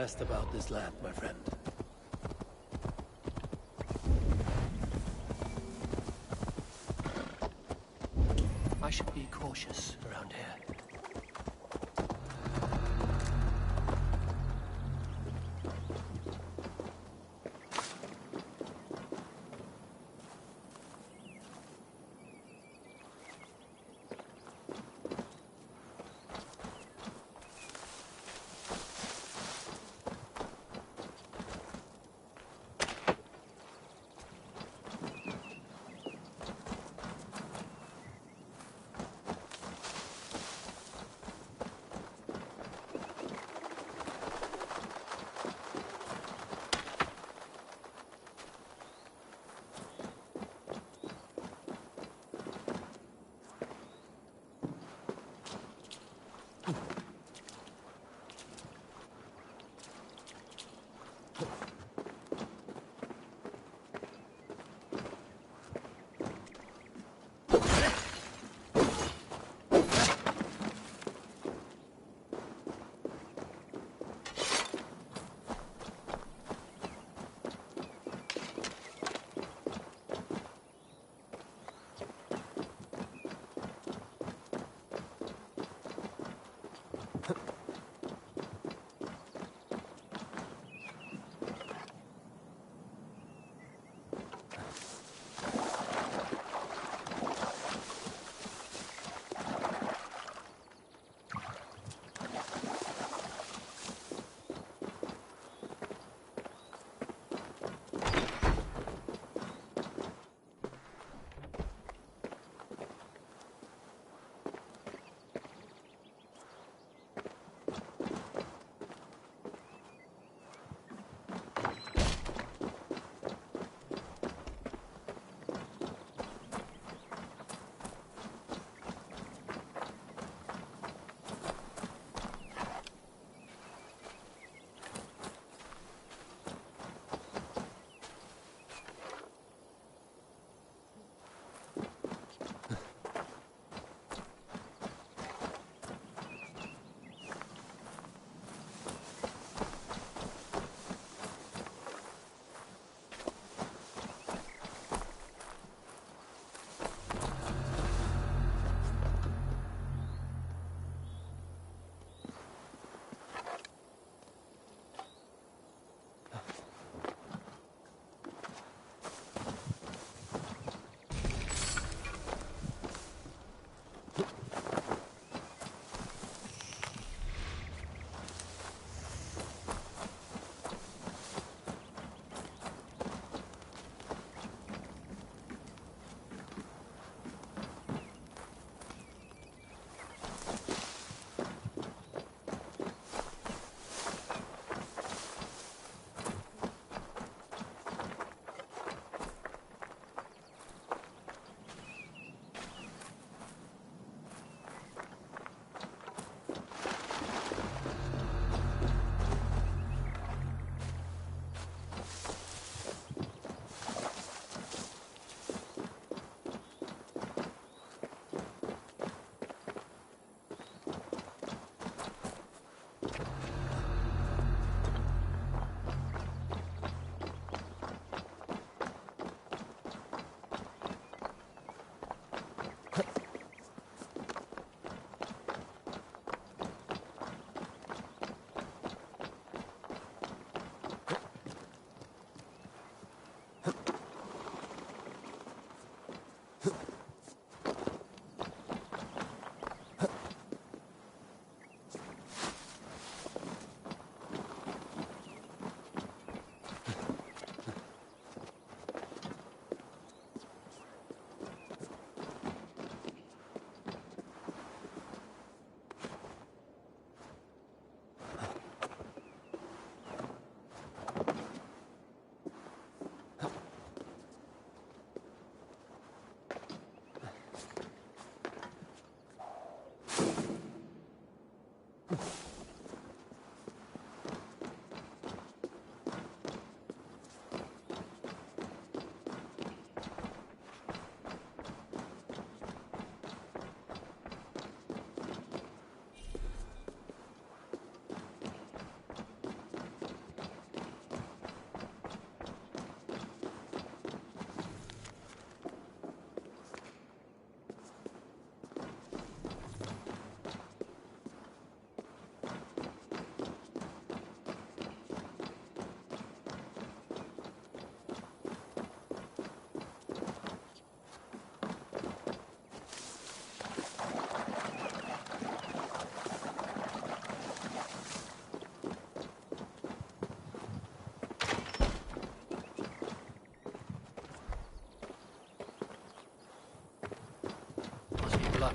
best about this land, my friend. I should be cautious around here.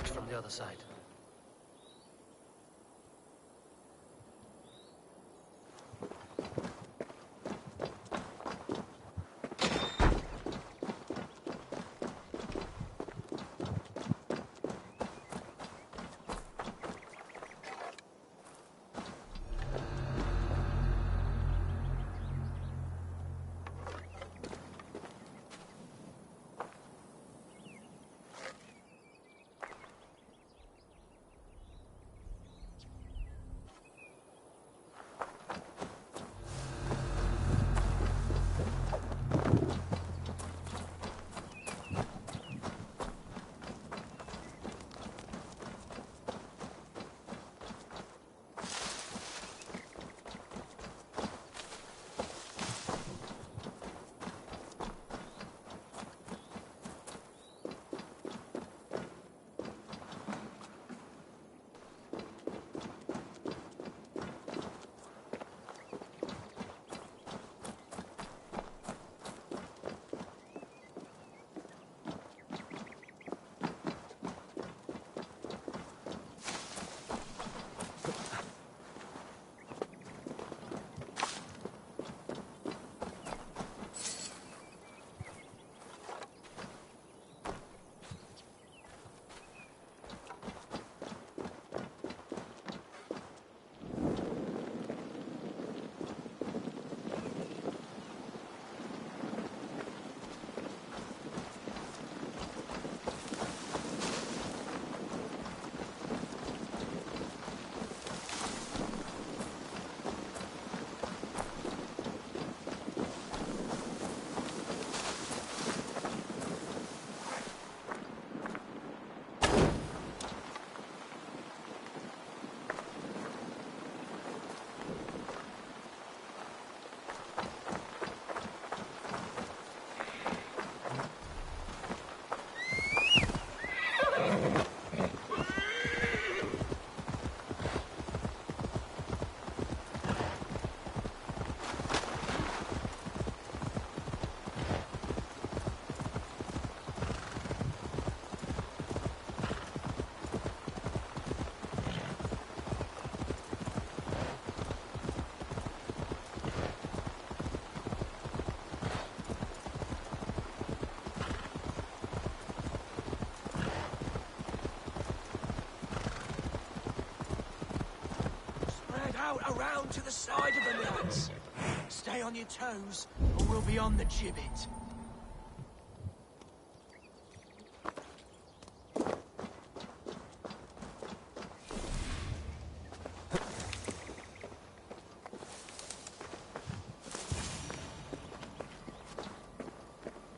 attacked from the other side. Around to the side of the lads. Stay on your toes, or we'll be on the gibbet.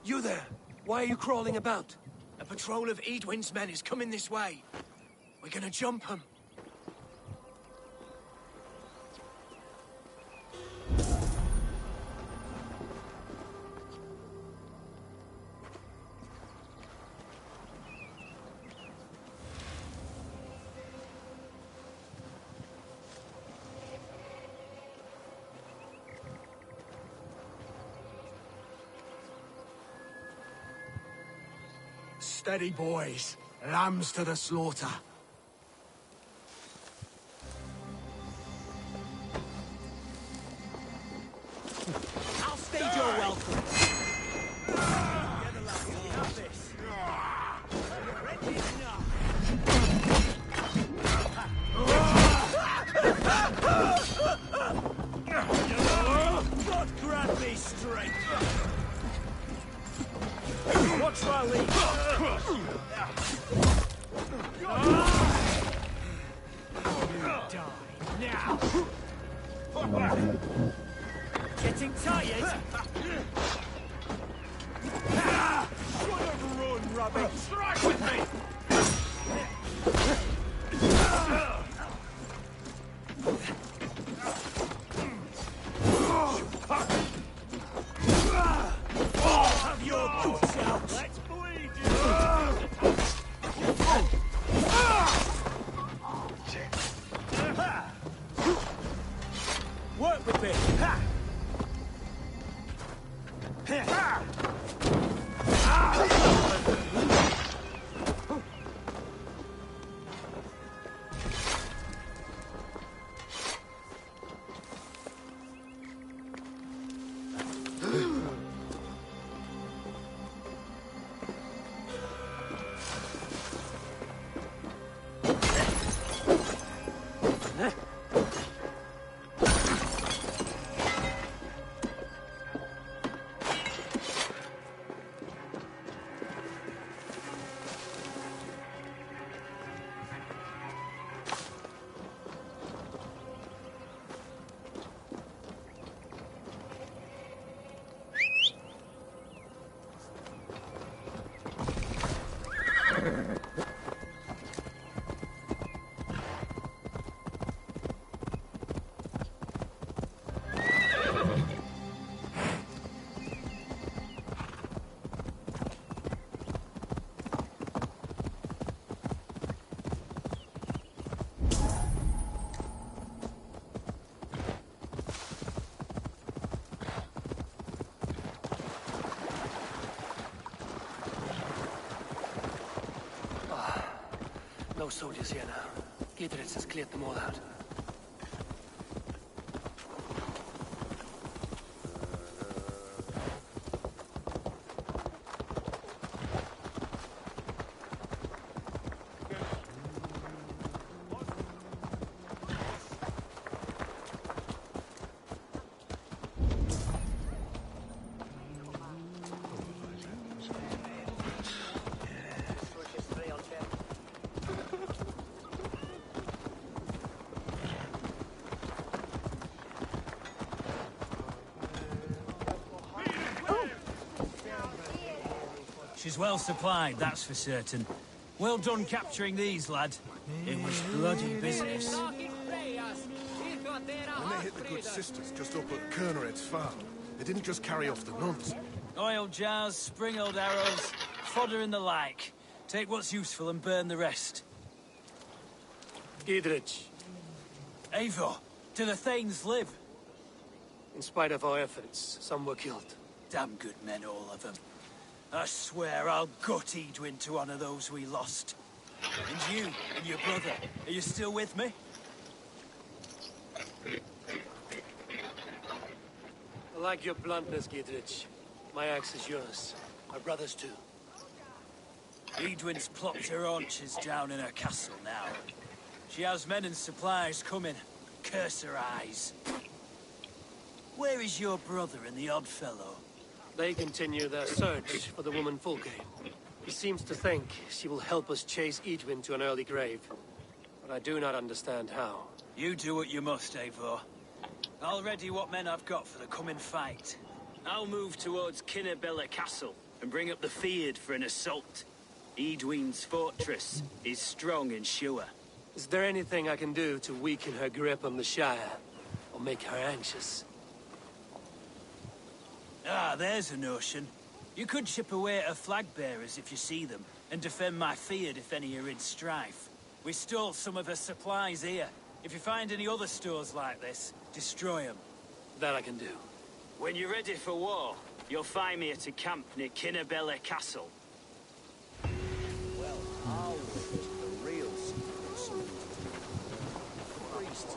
You there? Why are you crawling about? A patrol of Edwin's men is coming this way. We're gonna jump them. Steady, boys. Lambs to the slaughter. I'll stage your welcome. Together, lads. We have this. Ready enough. God grant me strength. Watch my lead. You die now. Getting tired? What a run, Robbie! Strike with me! Have your guts out! Let's bleed you! Work with me! Ha! Ha! No soldiers here now. Gidritz has cleared them all out. She's well supplied, that's for certain. Well done capturing these, lad. It was bloody business. When they hit the good sisters just up at Kernered's farm, they didn't just carry off the nuns. Oil jars, spring-oiled arrows, fodder and the like. Take what's useful and burn the rest. Gidritz, Eivor, do the Thanes live? in spite of our efforts, some were killed. Damn good men, all of them. I swear I'll gut Edwin to honor those we lost. And you, and your brother, are you still with me? I like your bluntness, Gidritz. My axe is yours. My brother's too. Edwin's plopped her haunches down in her castle now. She has men and supplies coming. Curse her eyes. Where is your brother and the odd fellow? They continue their search for the woman Fulke. He seems to think she will help us chase Edwin to an early grave. But I do not understand how. You do what you must, Eivor. I'll ready what men I've got for the coming fight. I'll move towards Kinnabella Castle and bring up the Fyrd for an assault. Edwin's fortress is strong and sure. Is there anything I can do to weaken her grip on the Shire? Or make her anxious? Ah, there's a notion. You could chip away at her flag bearers if you see them, and defend my Fyrd if any are in strife. We stole some of her supplies here. If you find any other stores like this, destroy them. That I can do. When you're ready for war, you'll find me at a camp near Kinnabella Castle. Well, I'll the real secret. Priests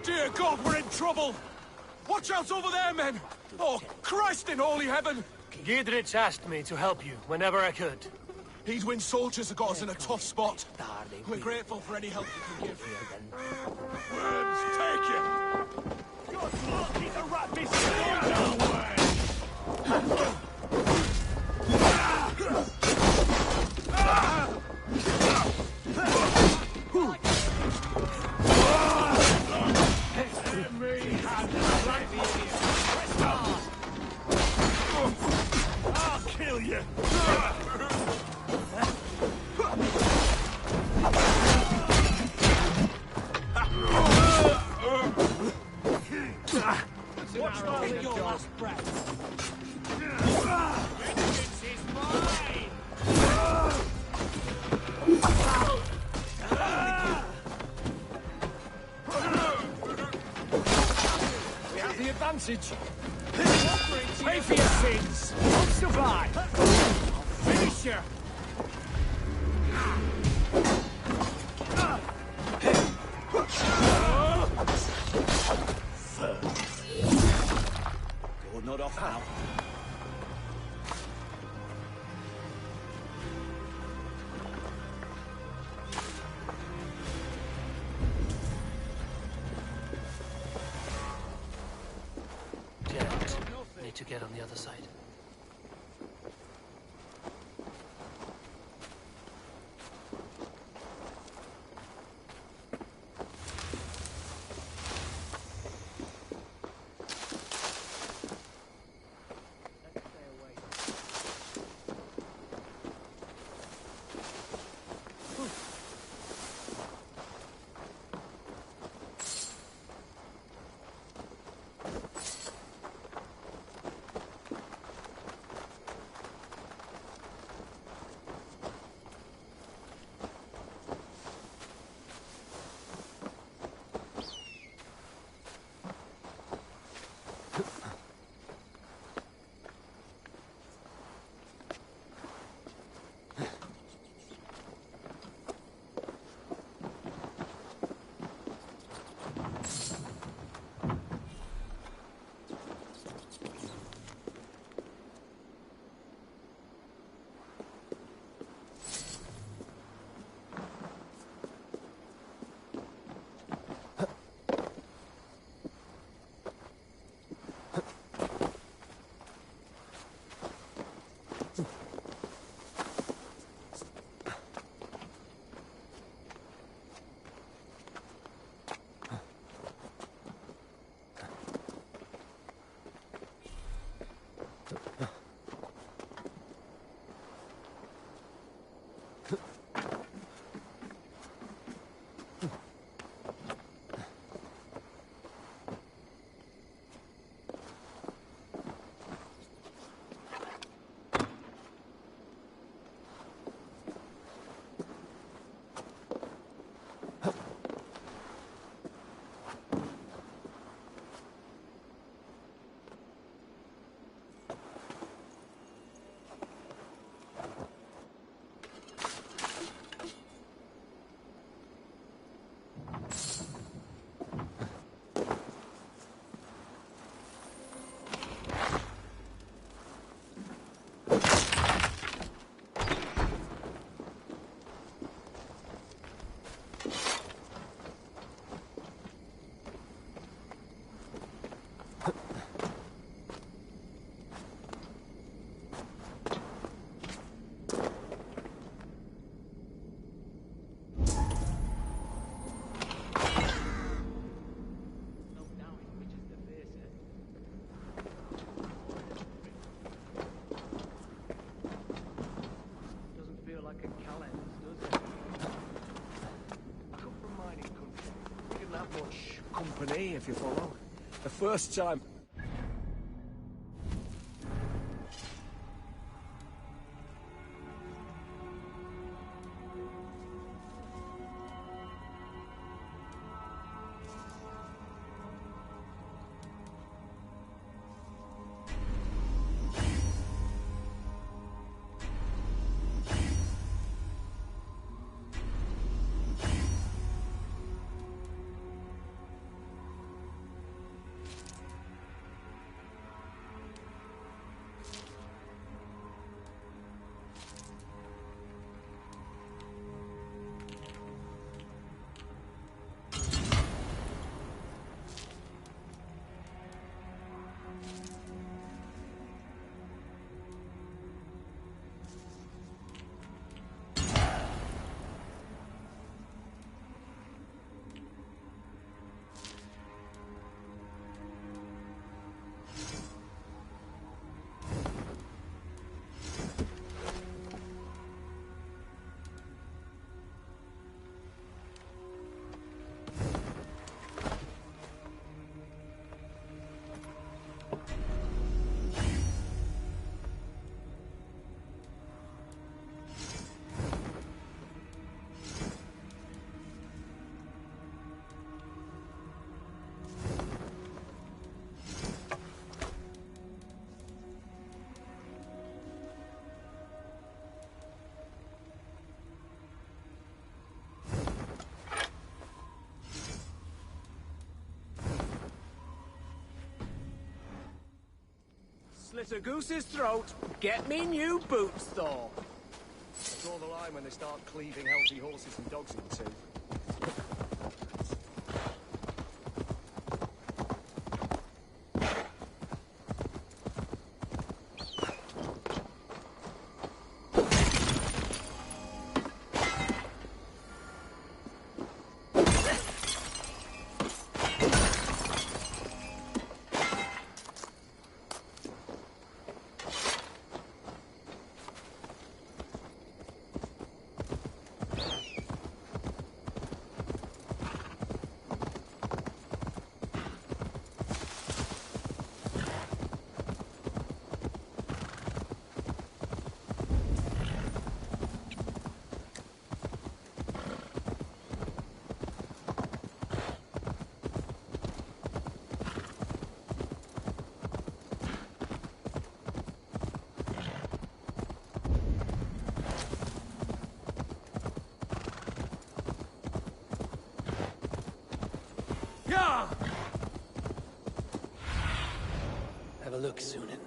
Dear God, we're in trouble! Watch out over there, men! Oh, Christ in holy heaven! Giedrich asked me to help you whenever I could. Heedwin soldiers have got us in a tough spot. We're grateful for any help you can give. Worms, take it! God, he's a rat I'll kill you! Watch out with your last breath. Vengeance is mine! We have the advantage. Pay for your sins. Don't survive. I'll finish you. You're not off now. Janet, need to get on the other side. Company, if you follow. The first time... slit a goose's throat. Get me new boots, Thor. Draw the line when they start cleaving healthy horses and dogs in two. Have a look, Sunan.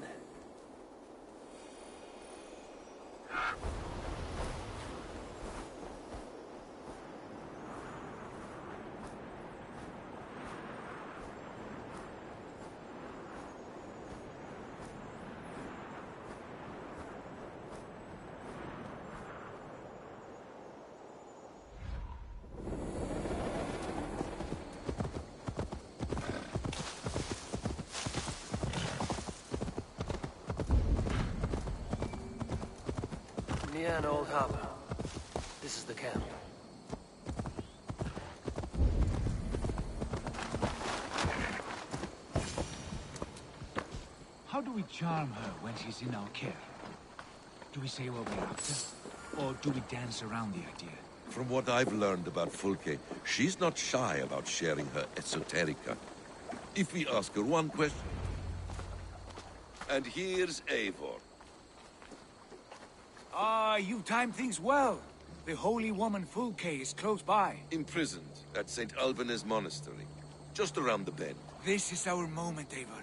Near an old harbor. This is the camp. How do we charm her when she's in our care? Do we say what we're after? Or do we dance around the idea? From what I've learned about Fulke, she's not shy about sharing her esoterica. If we ask her one question... And here's Eivor. Ah, you timed things well. The holy woman Fulke is close by. Imprisoned at St. Alban's Monastery, just around the bend. This is our moment, Eivor.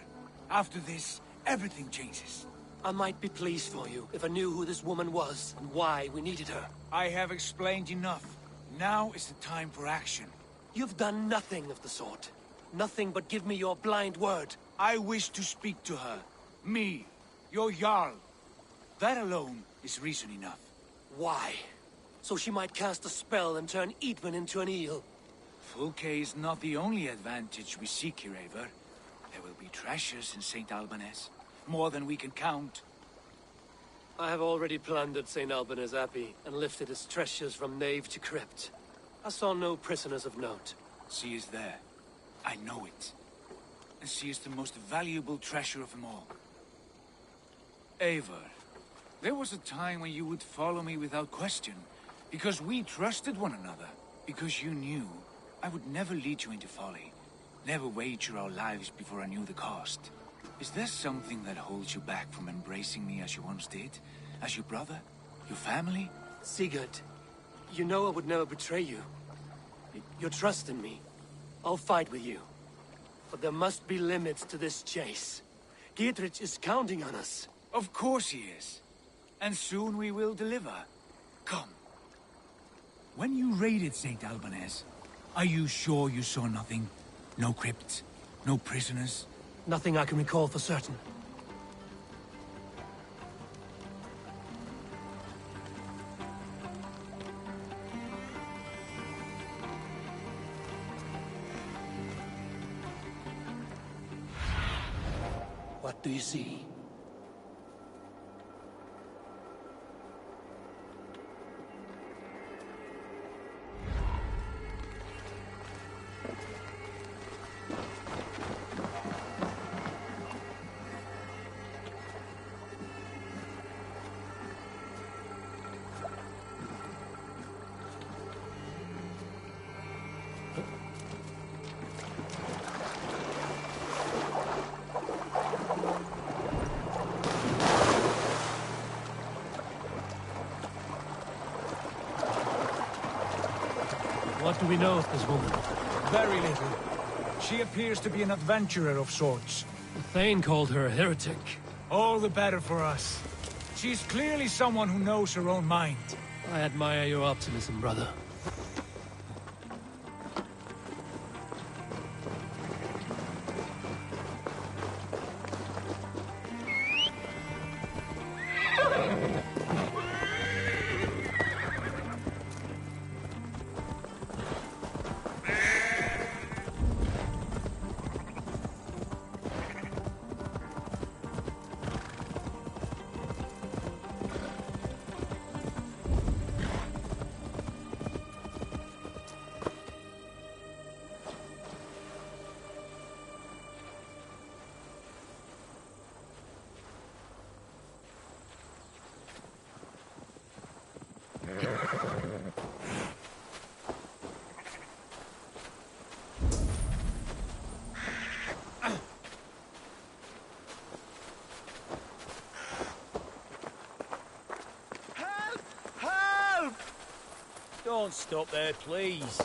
After this, everything changes. I might be pleased for you if I knew who this woman was and why we needed her. I have explained enough. Now is the time for action. You've done nothing of the sort. Nothing but give me your blind word. I wish to speak to her. Me, your Jarl. That alone is reason enough. Why? So she might cast a spell and turn Eadwyn into an eel. Fulke is not the only advantage we seek here, Eivor. There will be treasures in St. Alban's. More than we can count. I have already plundered St. Alban's Abbey and lifted its treasures from nave to crypt. I saw no prisoners of note. She is there. I know it. And she is the most valuable treasure of them all. Eivor, there was a time when you would follow me without question, because we trusted one another, because you knew I would never lead you into folly, never wager our lives before I knew the cost. Is there something that holds you back from embracing me as you once did? As your brother? Your family? Sigurd, you know I would never betray you. Your trust in me. I'll fight with you. But there must be limits to this chase. Dietrich is counting on us. Of course he is. And soon we will deliver. Come. When you raided St. Alban's, are you sure you saw nothing? No crypts? No prisoners? Nothing I can recall for certain. What do you see? What do we know of this woman? Very little. She appears to be an adventurer of sorts. Thane called her a heretic. All the better for us. She's clearly someone who knows her own mind. I admire your optimism, brother. Don't stop there, please.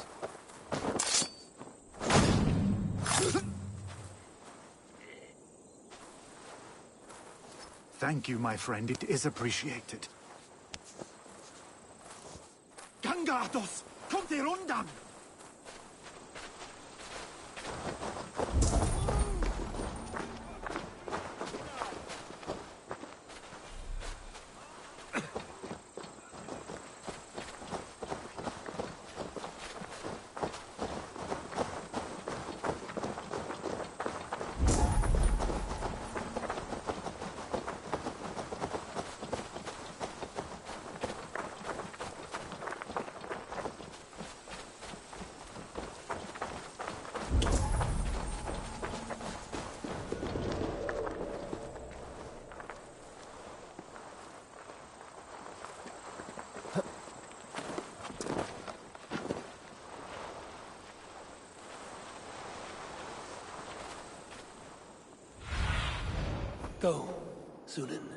Thank you, my friend. It is appreciated. Gangados! Kommt ihr undan! Go, Sunan.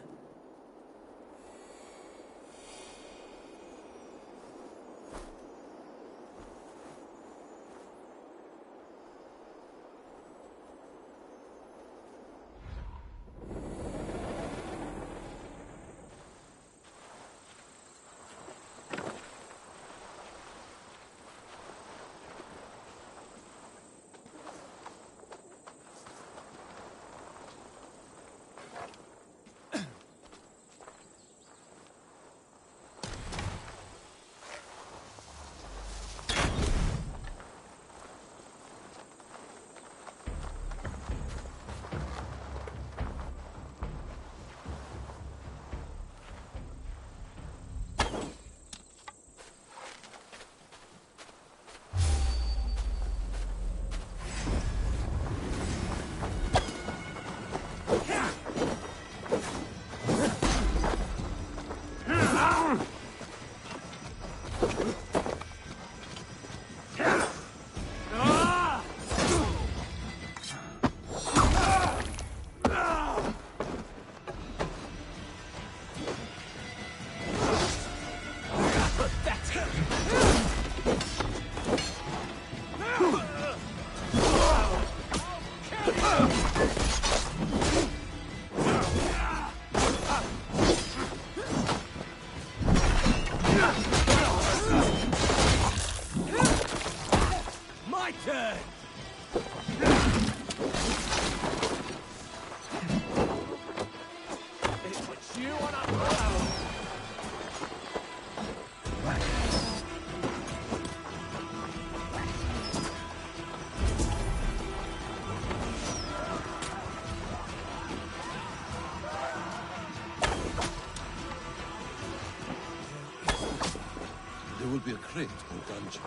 There will be a crypt or dungeon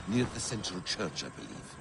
near the central church, I believe.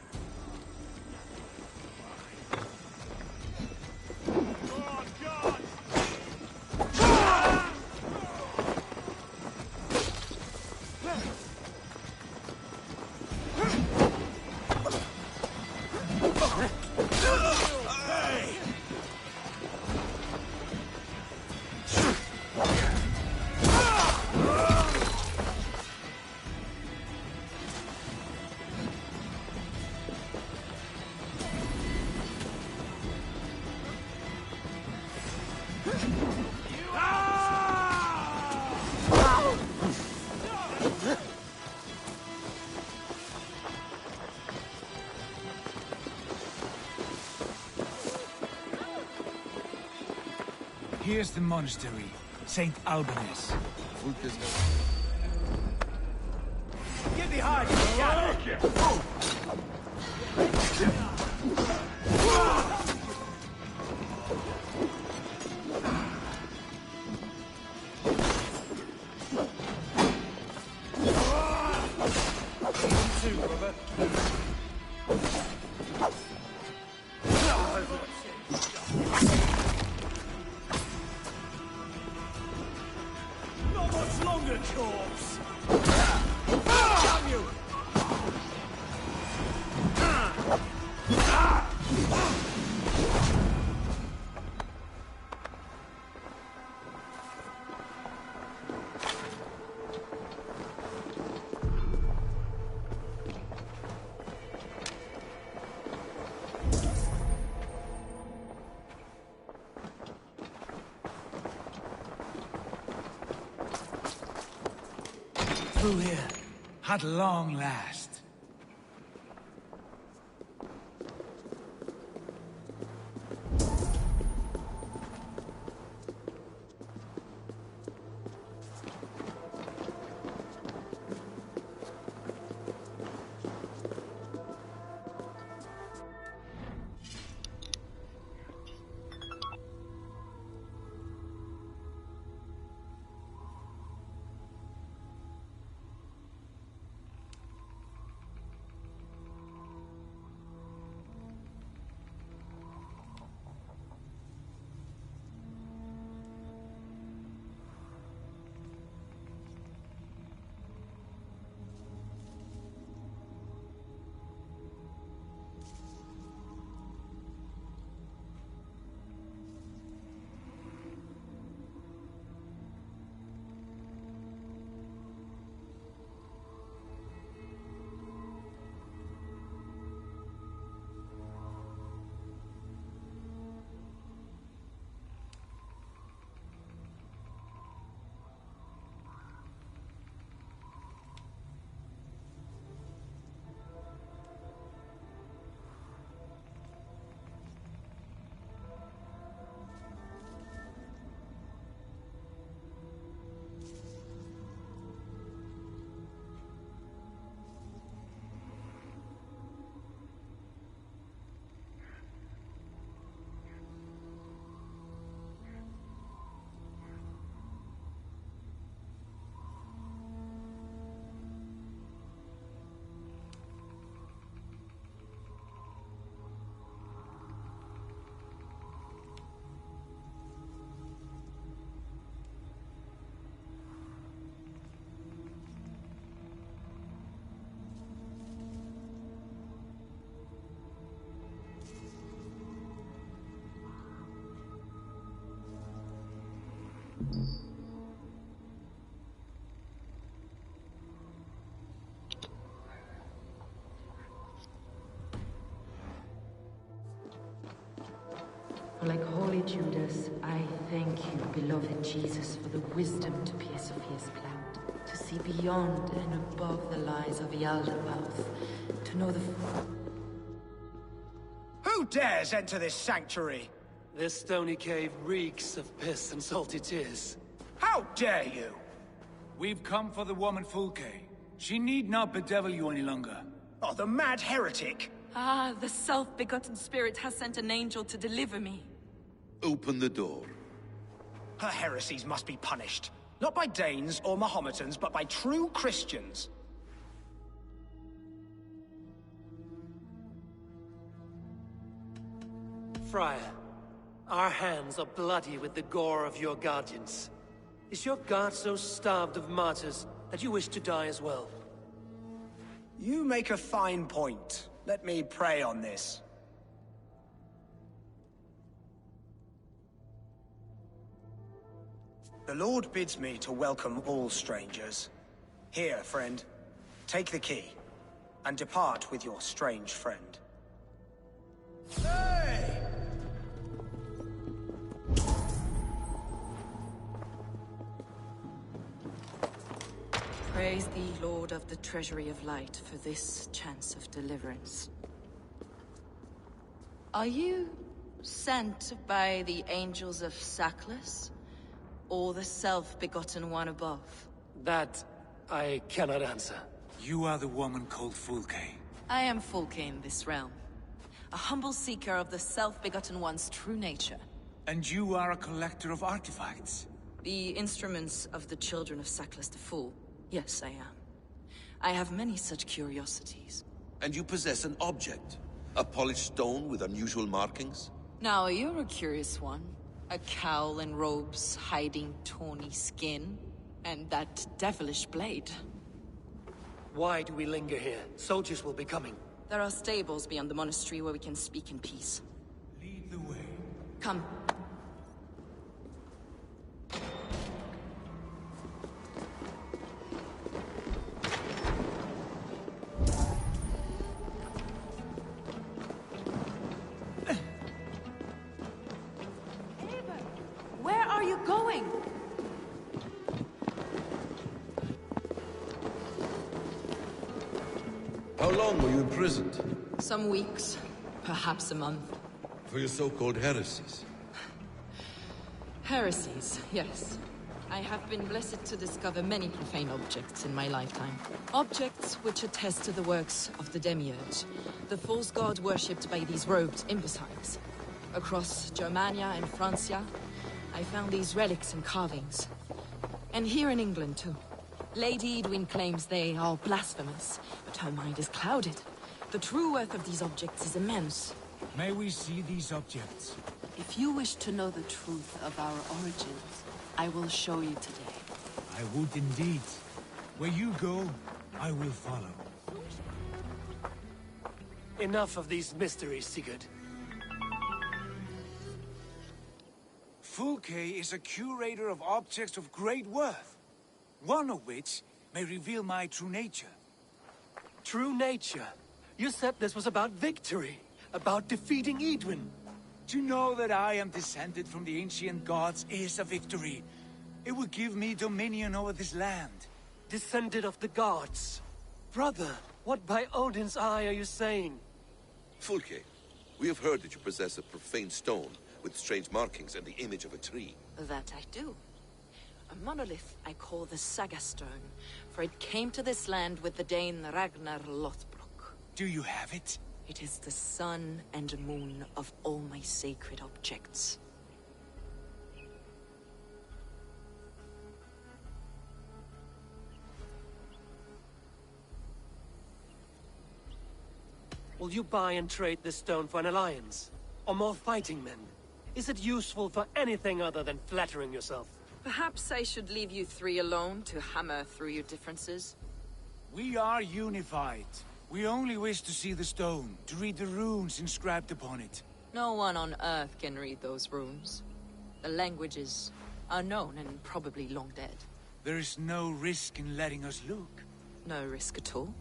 Here's the monastery, St. Albanus. Fulke's Get behind you, Shadow! Not much longer, corpse! Damn you! Through here. At long last. Like holy Judas, I thank you, beloved Jesus, for the wisdom to pierce Sophia's cloud, to see beyond and above the lies of Yaldabaoth, to know the... Who dares enter this sanctuary? This stony cave reeks of piss and salty tears. How dare you? We've come for the woman Fulke. She need not bedevil you any longer. Oh, the mad heretic! Ah, the self-begotten spirit has sent an angel to deliver me. Open the door. Her heresies must be punished. Not by Danes or Mahometans, but by true Christians. Friar, our hands are bloody with the gore of your guardians. Is your god so starved of martyrs that you wish to die as well? You make a fine point. Let me pray on this. The Lord bids me to welcome all strangers. Here, friend, take the key, and depart with your strange friend. Hey! Praise thee, Lord of the Treasury of Light, for this chance of deliverance. Are you Sent by the angels of Sackless? Or the self-begotten one above? That I cannot answer. You are the woman called Fulke. I am Fulke in this realm. A humble seeker of the self-begotten one's true nature. And you are a collector of artifacts. The instruments of the children of Sackless the Fool. Yes, I am. I have many such curiosities. And you possess an object? A polished stone with unusual markings? Now, you're a curious one. A cowl and robes hiding tawny skin. And that devilish blade. Why do we linger here? Soldiers will be coming. There are stables beyond the monastery where we can speak in peace. Lead the way. Come. Where are you going? How long were you imprisoned? Some weeks, perhaps a month. For your so-called heresies? Heresies, yes. I have been blessed to discover many profane objects in my lifetime. Objects which attest to the works of the Demiurge, the false god worshipped by these robed imbeciles. Across Germania and Francia, I found these relics and carvings. And here in England, too. Lady Edwin claims they are blasphemous, but her mind is clouded. The true worth of these objects is immense. May we see these objects? If you wish to know the truth of our origins, I will show you today. I would indeed. Where you go, I will follow. Enough of these mysteries, Sigurd. Fulke is a curator of objects of great worth. One of which may reveal my true nature. True nature? You said this was about victory, about defeating Edwin. To know that I am descended from the ancient gods is a victory. It will give me dominion over this land. Descended of the gods. Brother, what by Odin's eye are you saying? Fulke, we have heard that you possess a profane stone with strange markings and the image of a tree. That I do. A monolith I call the Saga Stone, for it came to this land with the Dane Ragnar Lothbrok. Do you have it? It is the sun and moon of all my sacred objects. Will you buy and trade this stone for an alliance? Or more fighting men? Is it useful for anything other than flattering yourself? Perhaps I should leave you three alone to hammer through your differences. We are unified. We only wish to see the stone, to read the runes inscribed upon it. No one on Earth can read those runes. The languages are known and probably long dead. There is no risk in letting us look. No risk at all.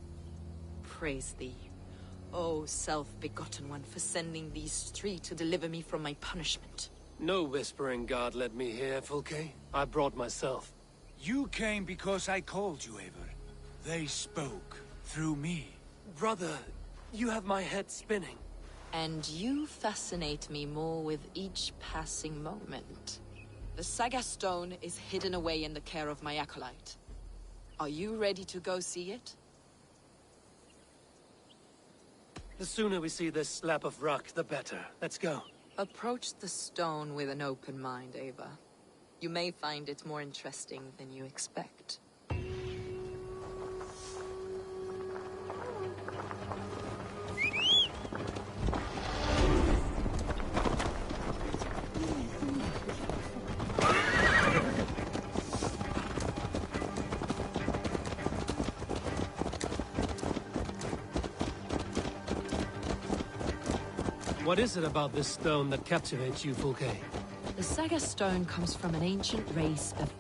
Praise thee, O self-begotten one, for sending these three to deliver me from my punishment. No whispering god led me here, Fulke. I brought myself. You came because I called you, Eivor. They spoke through me. Brother, you have my head spinning. And you fascinate me more with each passing moment. The Saga Stone is hidden away in the care of my acolyte. Are you ready to go see it? The sooner we see this slab of rock, the better. Let's go. Approach the stone with an open mind, Ava. You may find it more interesting than you expect. What is it about this stone that captivates you, Fulke? The Saga Stone comes from an ancient race of...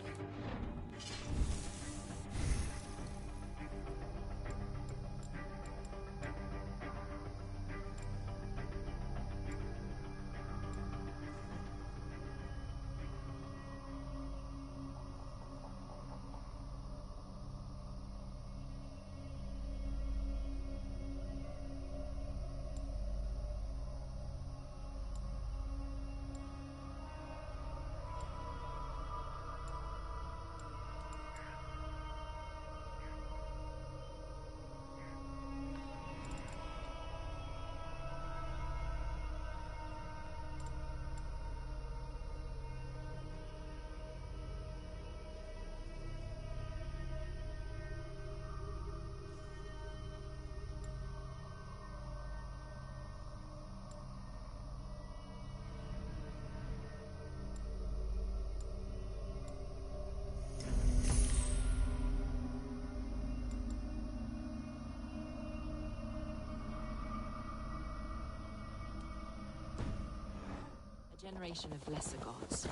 generation of lesser gods,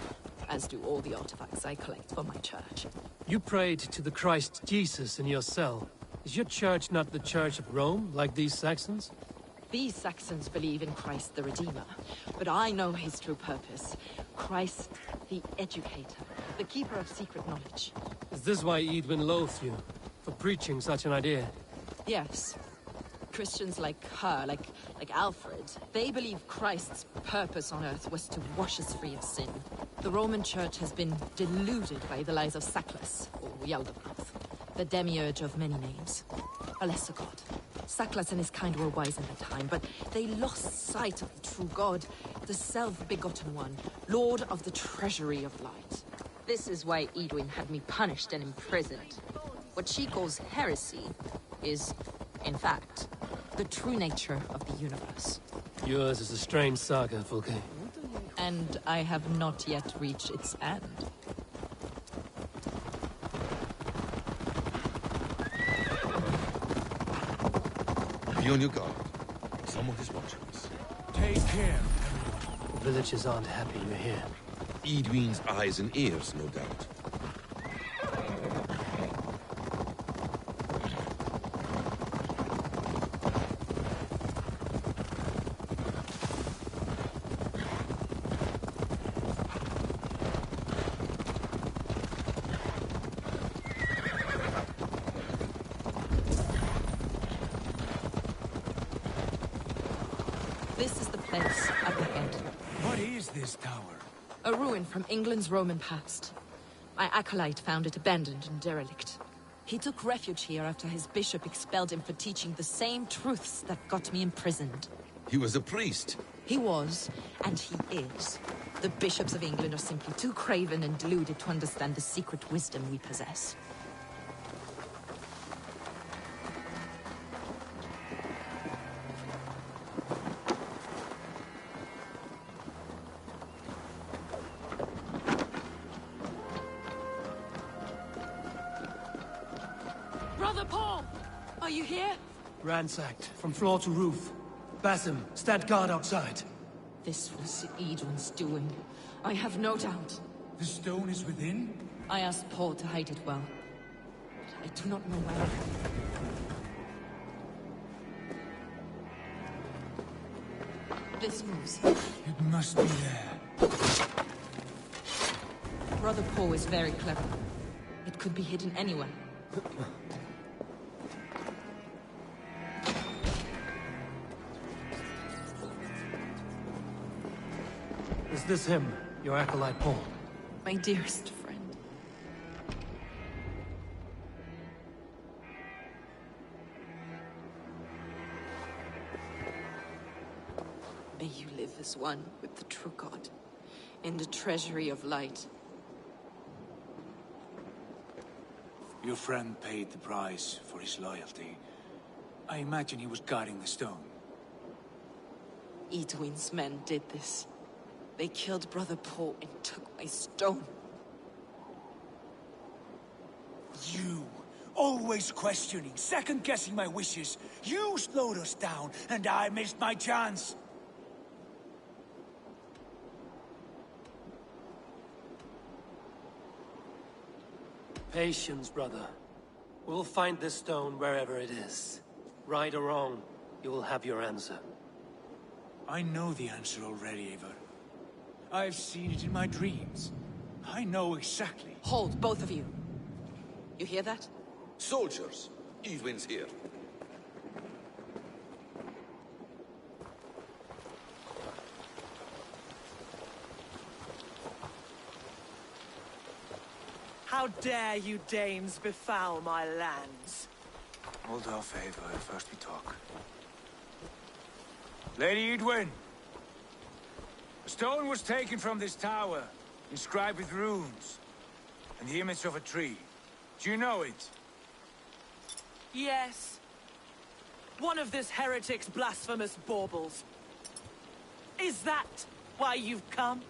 as do all the artifacts I collect for my church. You prayed to the Christ Jesus in your cell. Is your church not the Church of Rome, like these Saxons? These Saxons believe in Christ the Redeemer, but I know his true purpose. Christ the Educator, the keeper of secret knowledge. Is this why Edwin loathed you? For preaching such an idea? Yes. Christians like her, like Alfred, they believe Christ's purpose on earth was to wash us free of sin. The Roman Church has been deluded by the lies of Saklas, or Yaldabaoth, the demiurge of many names. A lesser god. Saklas and his kind were wise in their time, but they lost sight of the true God, the self-begotten one, Lord of the treasury of light. This is why Edwin had me punished and imprisoned. What she calls heresy is, in fact, the true nature of the universe. Yours is a strange saga, Fulke. And I have not yet reached its end. Be on your guard. Someone is watching us. Take care. The villagers aren't happy you're here. Edwin's eyes and ears, no doubt. This is the place at the head. What is this tower? A ruin from England's Roman past. My acolyte found it abandoned and derelict. He took refuge here after his bishop expelled him for teaching the same truths that got me imprisoned. He was a priest. He was, and he is. The bishops of England are simply too craven and deluded to understand the secret wisdom we possess. Brother Paul! Are you here? Ransacked, from floor to roof. Basim, stand guard outside. This was Edwin's doing. I have no doubt. The stone is within? I asked Paul to hide it well. But I do not know where. This moves. It must be there. Brother Paul is very clever. It could be hidden anywhere. Is this him, your acolyte Paul? My dearest friend. May you live as one with the true God, in the treasury of light. Your friend paid the price for his loyalty. I imagine he was guarding the stone. Edwin's men did this. They killed Brother Paul and took my stone. You, always questioning, second-guessing my wishes. You slowed us down, and I missed my chance. Patience, brother. We'll find this stone wherever it is. Right or wrong, you will have your answer. I know the answer already, Eivor. I've seen it in my dreams. I know exactly. Hold, both of you. You hear that? Soldiers, Edwin's here. How dare you Danes befoul my lands? Hold off, Eivor. First we talk. Lady Edwin! A stone was taken from this tower, inscribed with runes, and the image of a tree. Do you know it? Yes. One of this heretic's blasphemous baubles. Is that why you've come?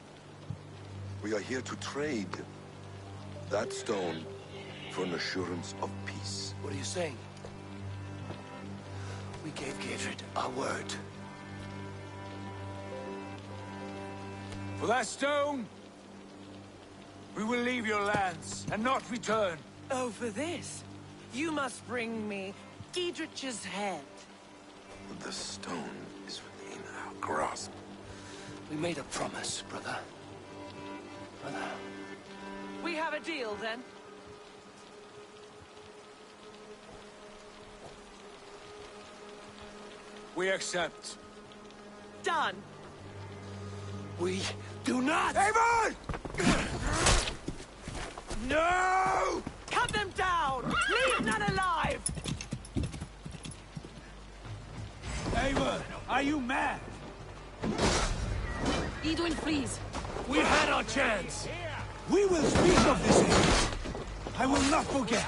We are here to trade that stone for an assurance of peace. What are you saying? We gave Gatred our word. For that stone, we will leave your lands and not return. Oh, for this? You must bring me Giedrich's head. The stone is within our grasp. We made a promise, brother. Brother. We have a deal, then? We accept. Done. We do not! Eivor! No! Cut them down! Leave none alive! Eivor, are you mad? Edwin, please. We had our chance! We will speak of this age. I will not forget.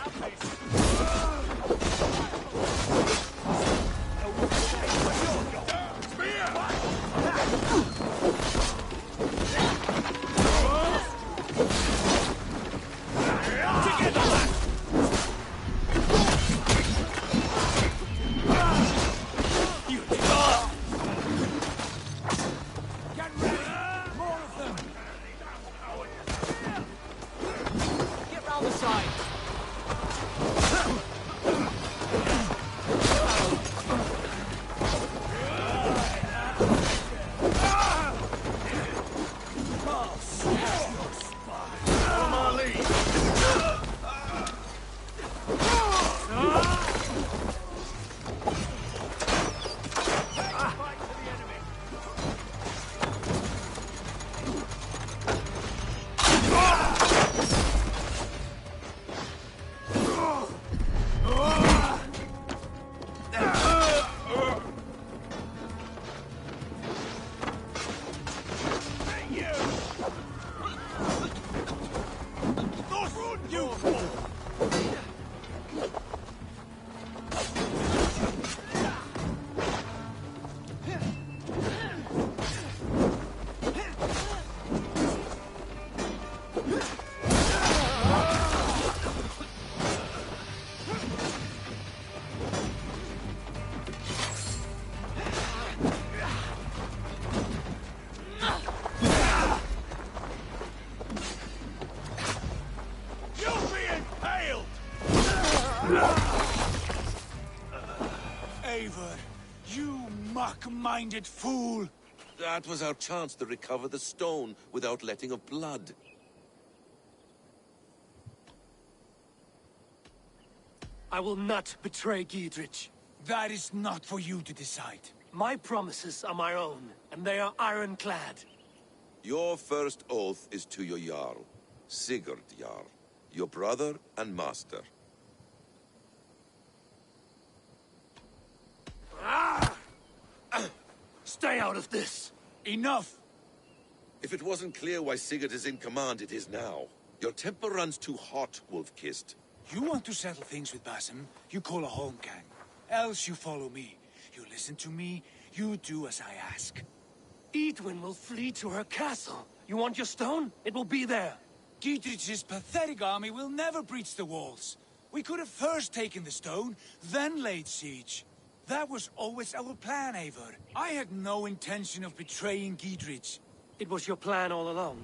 Eivor, you mock-minded fool! That was our chance to recover the stone without letting of blood. I will not betray Giedrich. That is not for you to decide. My promises are my own, and they are ironclad. Your first oath is to your Jarl, Sigurd Jarl, your brother and master. Stay out of this! Enough! If it wasn't clear why Sigurd is in command, it is now. Your temper runs too hot, Wolf-Kissed. You want to settle things with Basim, you call a holmgang. Else you follow me. You listen to me, you do as I ask. Edwin will flee to her castle. You want your stone? It will be there. Giedrich's pathetic army will never breach the walls. We could have first taken the stone, then laid siege. That was always our plan, Eivor. I had no intention of betraying Giedrich. It was your plan all along.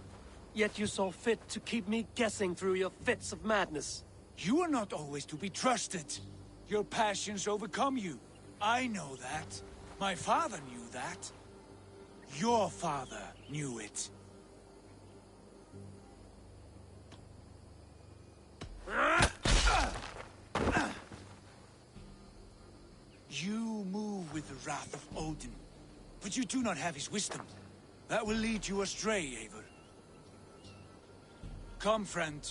Yet you saw fit to keep me guessing through your fits of madness. You are not always to be trusted. Your passions overcome you. I know that. My father knew that. Your father knew it. You move with the wrath of Odin, but you do not have his wisdom. That will lead you astray, Eivor. Come, friend.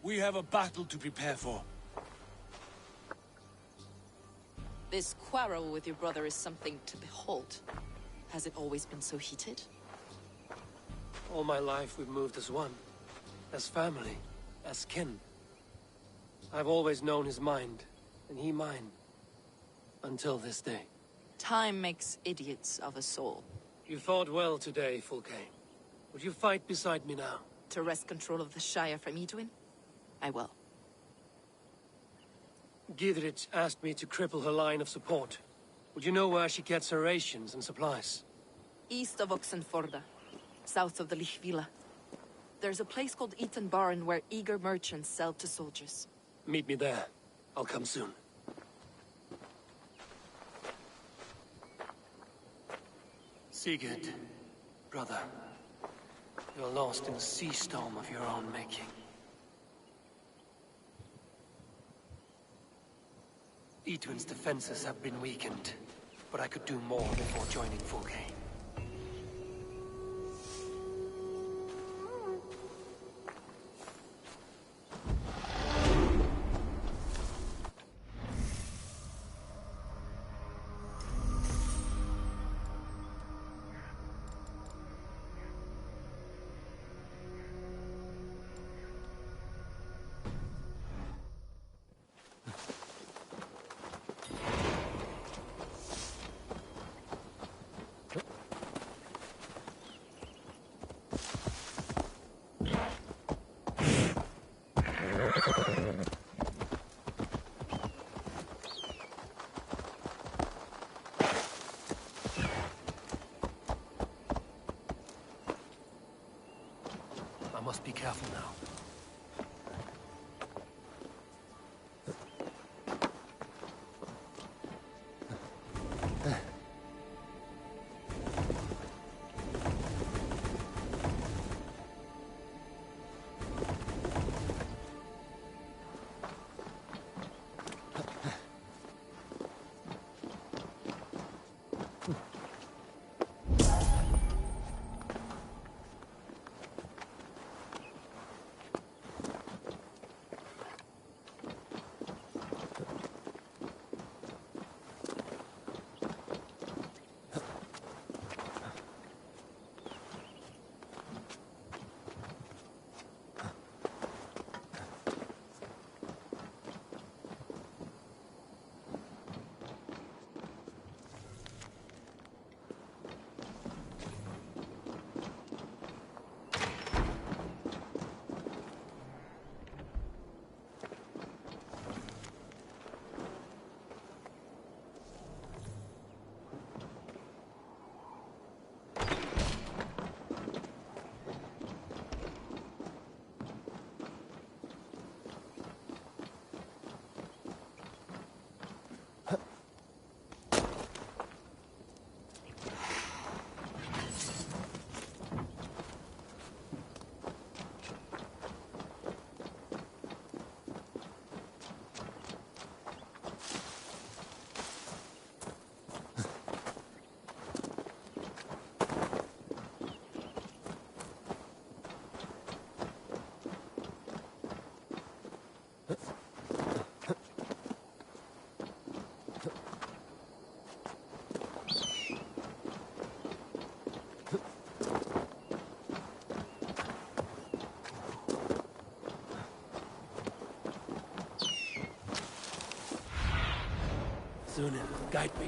We have a battle to prepare for. This quarrel with your brother is something to behold. Has it always been so heated? All my life we've moved as one. As family. As kin. I've always known his mind, and he mine. Until this day. Time makes idiots of us all. You fought well today, Fulke. Would you fight beside me now? To wrest control of the Shire from Edwin? I will. Giedrich asked me to cripple her line of support. Would you know where she gets her rations and supplies? East of Oxenforda. south of the Lichvila. There's a place called Eaton Barn where eager merchants sell to soldiers. Meet me there. I'll come soon. Sigurd, brother, you're lost in a sea storm of your own making. Etuin's defenses have been weakened, but I could do more before joining Fulke. I must be careful now. Sunan, guide me.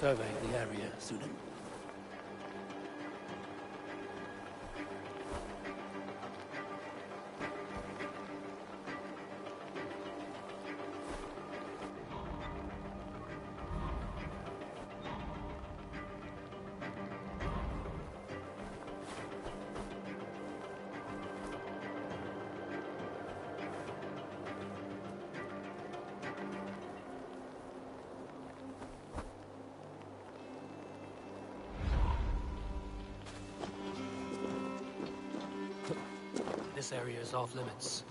survey the area, Sunan. This area is off limits.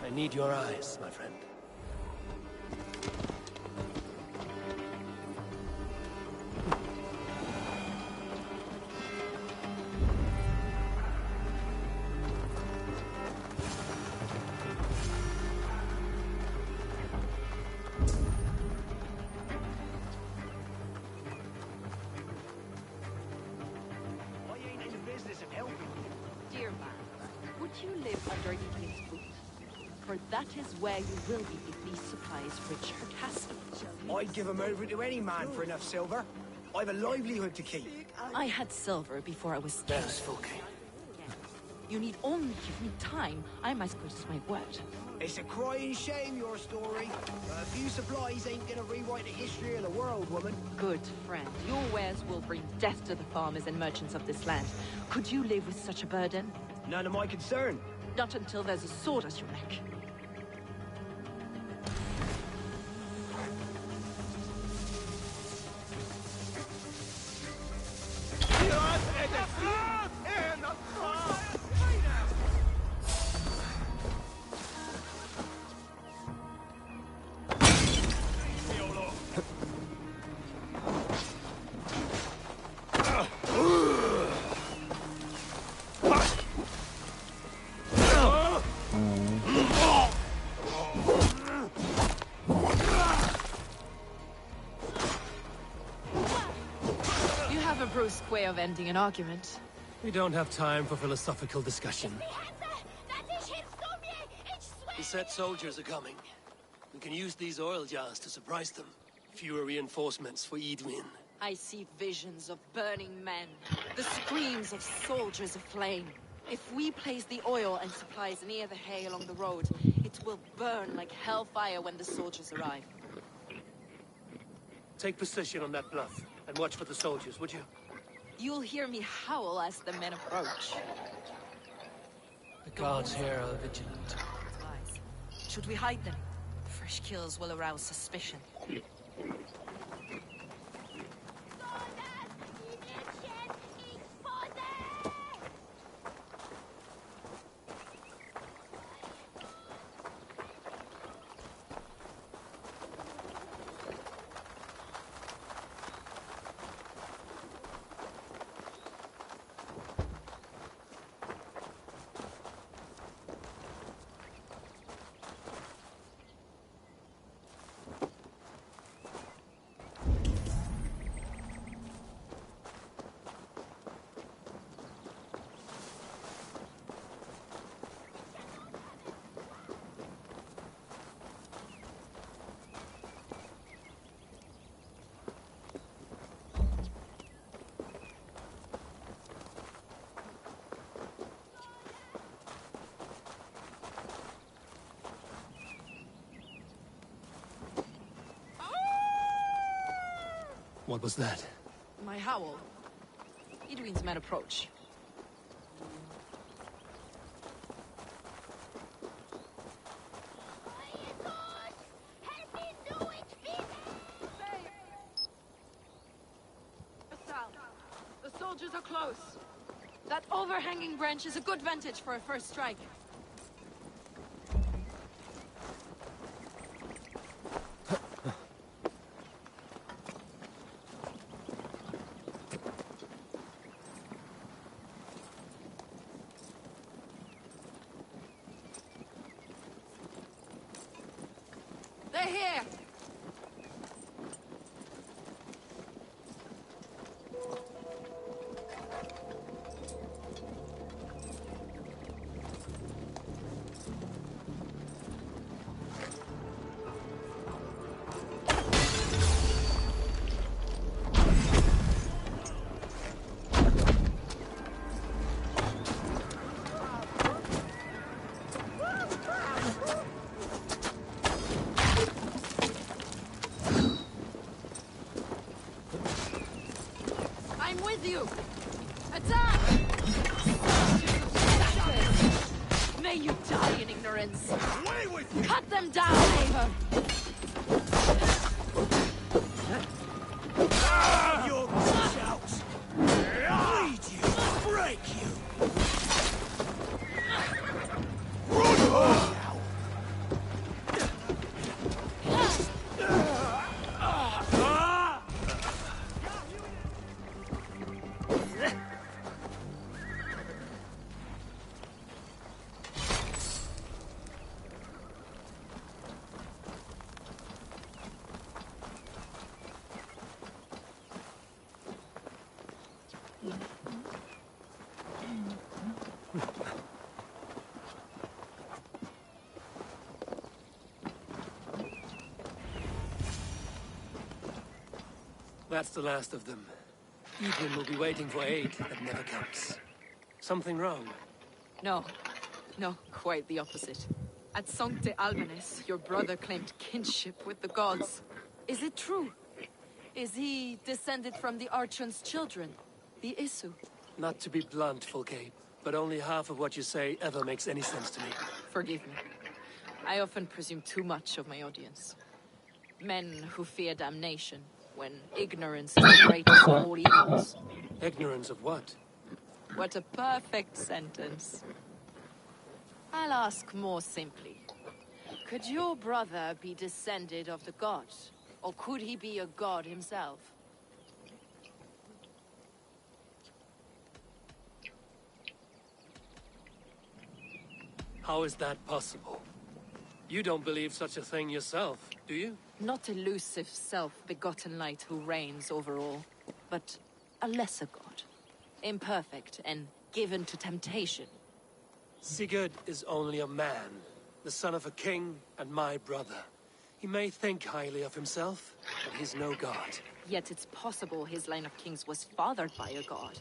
I need your eyes, my friend. Dear man, would you live under Evelyn's roof? For that is where you will be if these supplies reach her castle. I'd give 'em over to any man for enough silver. I've a livelihood to keep. I had silver before I was king. There's Fulke. You need only give me time. I'm as good as my word. It's a crying shame, your story. A few supplies ain't gonna rewrite the history of the world, woman. Good friend, your wares will bring death to the farmers and merchants of this land. Could you live with such a burden? None of my concern. Not until there's a sword at your neck. Brusque way of ending an argument. We don't have time for philosophical discussion. The set soldiers are coming. We can use these oil jars to surprise them. Fewer reinforcements for Edwin. I see visions of burning men, the screams of soldiers aflame. If we place the oil and supplies near the hay along the road, it will burn like hellfire when the soldiers arrive. Take position on that bluff, and watch for the soldiers, would you? You'll hear me howl as the men approach. The guards here are vigilant. Should we hide them? Fresh kills will arouse suspicion. What was that? My howl. Edwin's men approach. The soldiers are close. That overhanging branch is a good vantage for a first strike. They're here! I'm with you! Attack! May you die in ignorance! Away with you! Cut them down, Ava! Your shouts! Bleed you! Break you! That's the last of them. Edwin will be waiting for aid that never comes. Something wrong? No. No, quite the opposite. At Sancte Albanus, your brother claimed kinship with the gods. Is it true? Is he descended from the Archon's children, the Isu? Not to be blunt, Fulke, but only half of what you say ever makes any sense to me. Forgive me. I often presume too much of my audience. Men who fear damnation, when ignorance is the greatest of all evils. Ignorance of what? What a perfect sentence. I'll ask more simply. Could your brother be descended of the gods? Or could he be a god himself? How is that possible? You don't believe such a thing yourself, do you? Not elusive self-begotten light who reigns over all, but a lesser god. Imperfect and given to temptation. Sigurd is only a man, the son of a king and my brother. He may think highly of himself, but he's no god. Yet it's possible his line of kings was fathered by a god.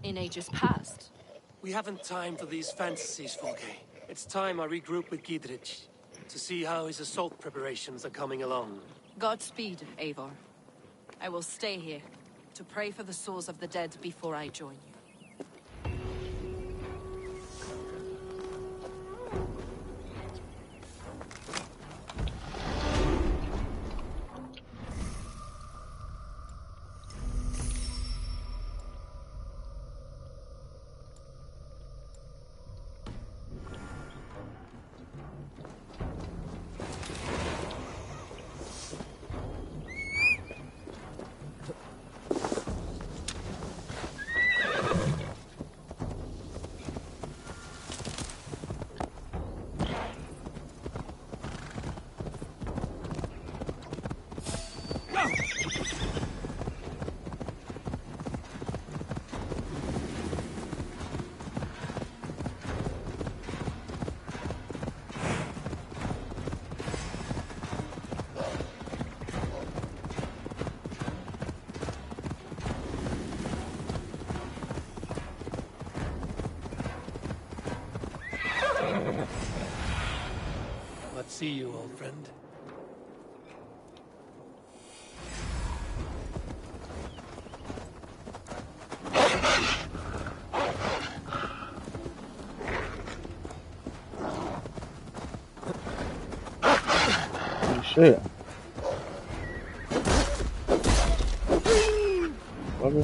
In ages past. We haven't time for these fantasies, Folke. It's time I regroup with Giedrich to see how his assault preparations are coming along. Godspeed, Eivor. I will stay here to pray for the souls of the dead before I join you. Let's see you, old friend. Oh, shit. Okay.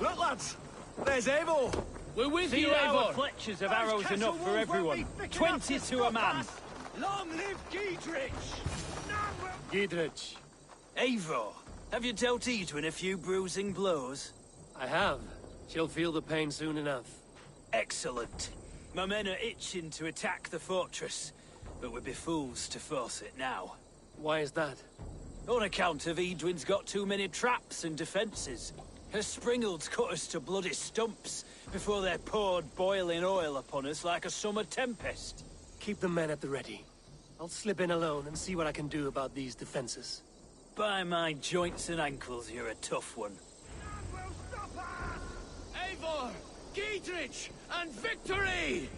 Look, lads! There's Eivor! We're with See you, our Eivor! fletchers of arrows enough for everyone. 20 to a man. Long live Giedrich! Giedrich, Eivor, have you dealt Edwin a few bruising blows? I have. She'll feel the pain soon enough. Excellent. My men are itching to attack the fortress, but we'd be fools to force it now. Why is that? On account of Edwin's got too many traps and defences. Her springalds cut us to bloody stumps before they poured boiling oil upon us like a summer tempest. Keep the men at the ready. I'll slip in alone and see what I can do about these defenses. By my joints and ankles, you're a tough one. Eivor! Giedrich! And victory!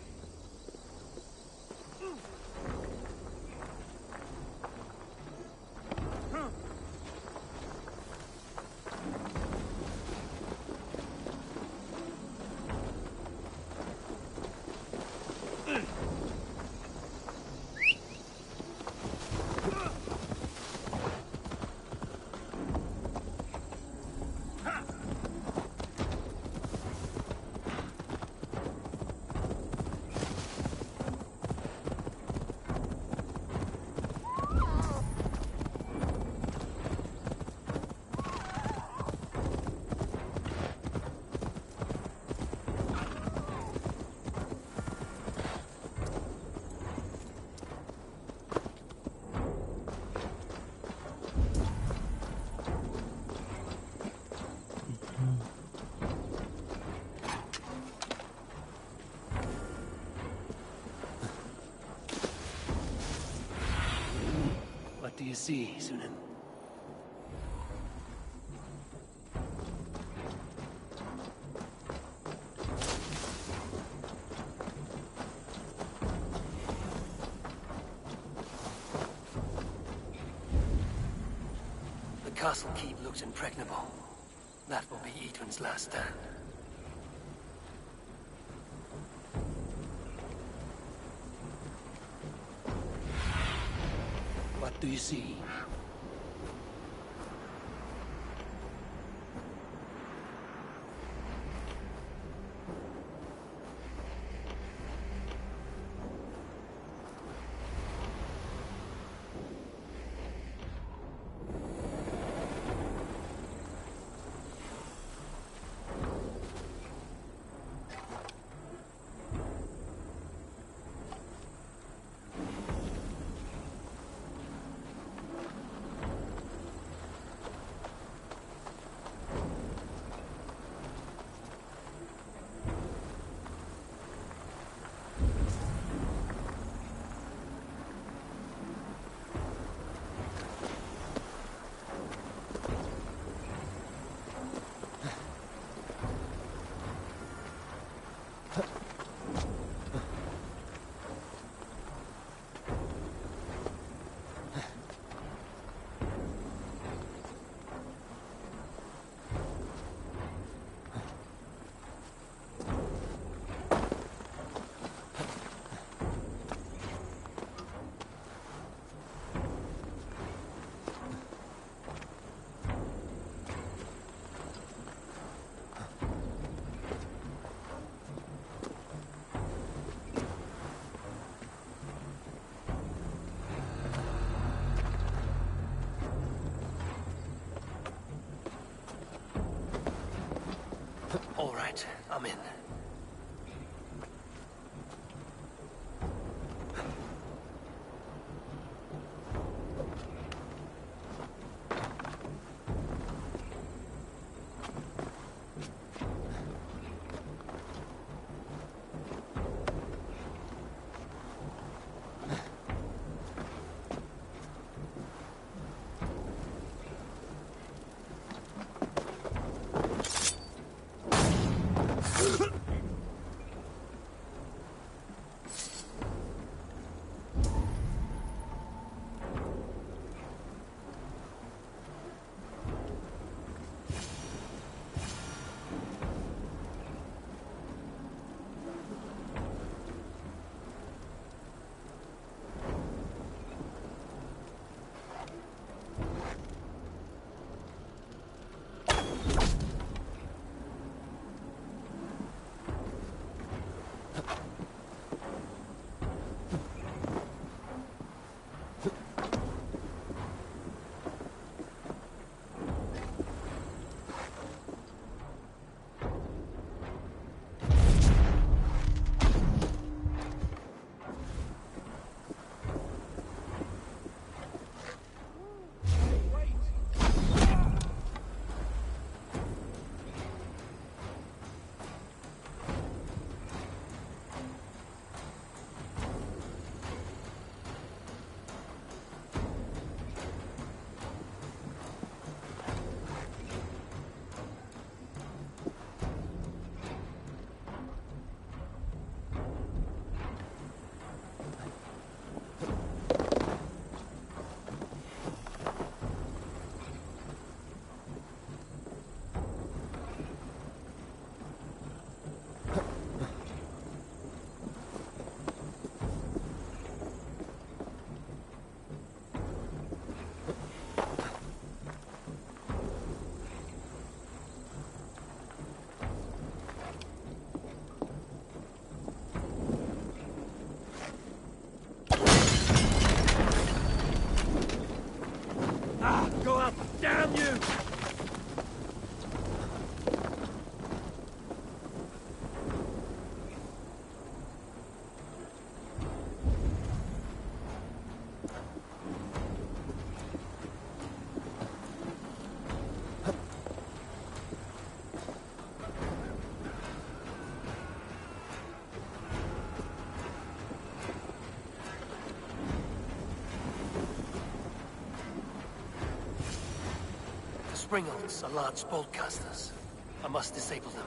What do you see, Sunan? The castle keep looks impregnable. That will be Edwin's last stand. What do you see? right, I'm in. Go up! Damn you! Springholds are large bolt casters. I must disable them.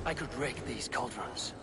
I could wreck these cauldrons.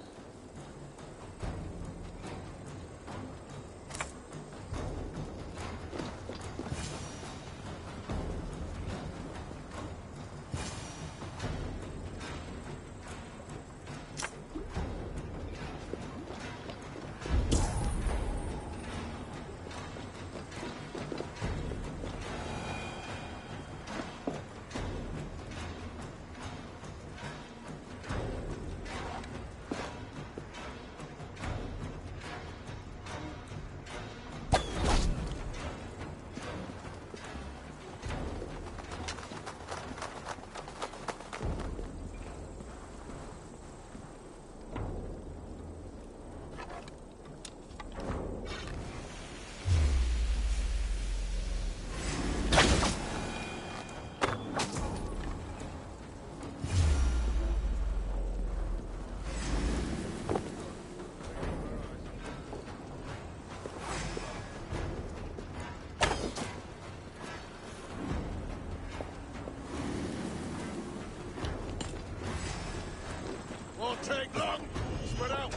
Won't take long. Spread out.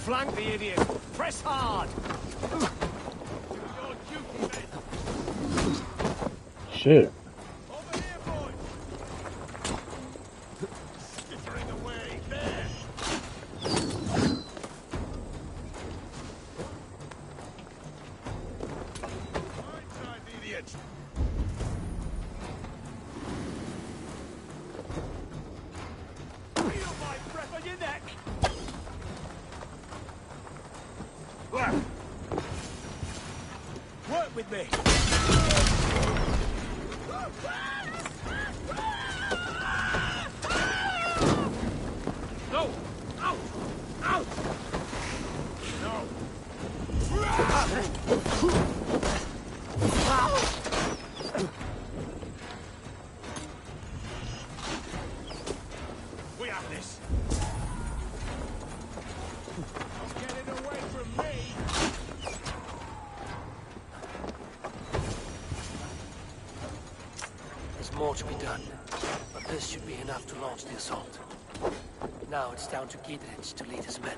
Flank the idiot! Press hard! Shit. Work with me! No! Out! Out! No! We have this. Get it away from me! There's more to be done, but this should be enough to launch the assault. Now it's down to Giedrich to lead his men.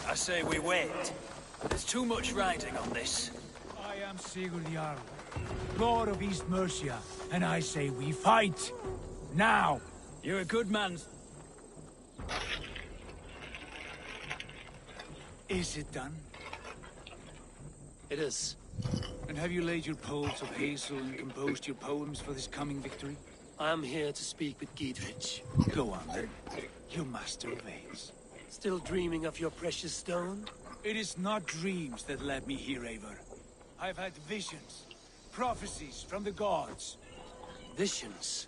I say we wait. There's too much riding on this. I am Sigurd Jarl, Lord of East Mercia, and I say we fight! Now! You're a good man. Is it done? It is. And have you laid your poles of hazel and composed your poems for this coming victory? I am here to speak with Giedrich. Go on then, your master of Aes. Still dreaming of your precious stone? It is not dreams that led me here, Eivor. I've had visions, prophecies from the gods. Visions?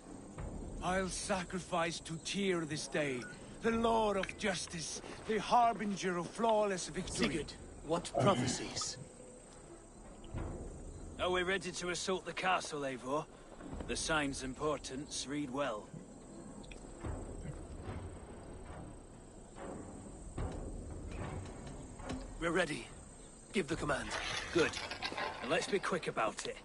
I'll sacrifice to Tyr this day, the Lord of Justice, the harbinger of flawless victory. Sigurd, what prophecies? Are we ready to assault the castle, Eivor? The sign's importance, read well. We're ready. Give the command. Good. And let's be quick about it.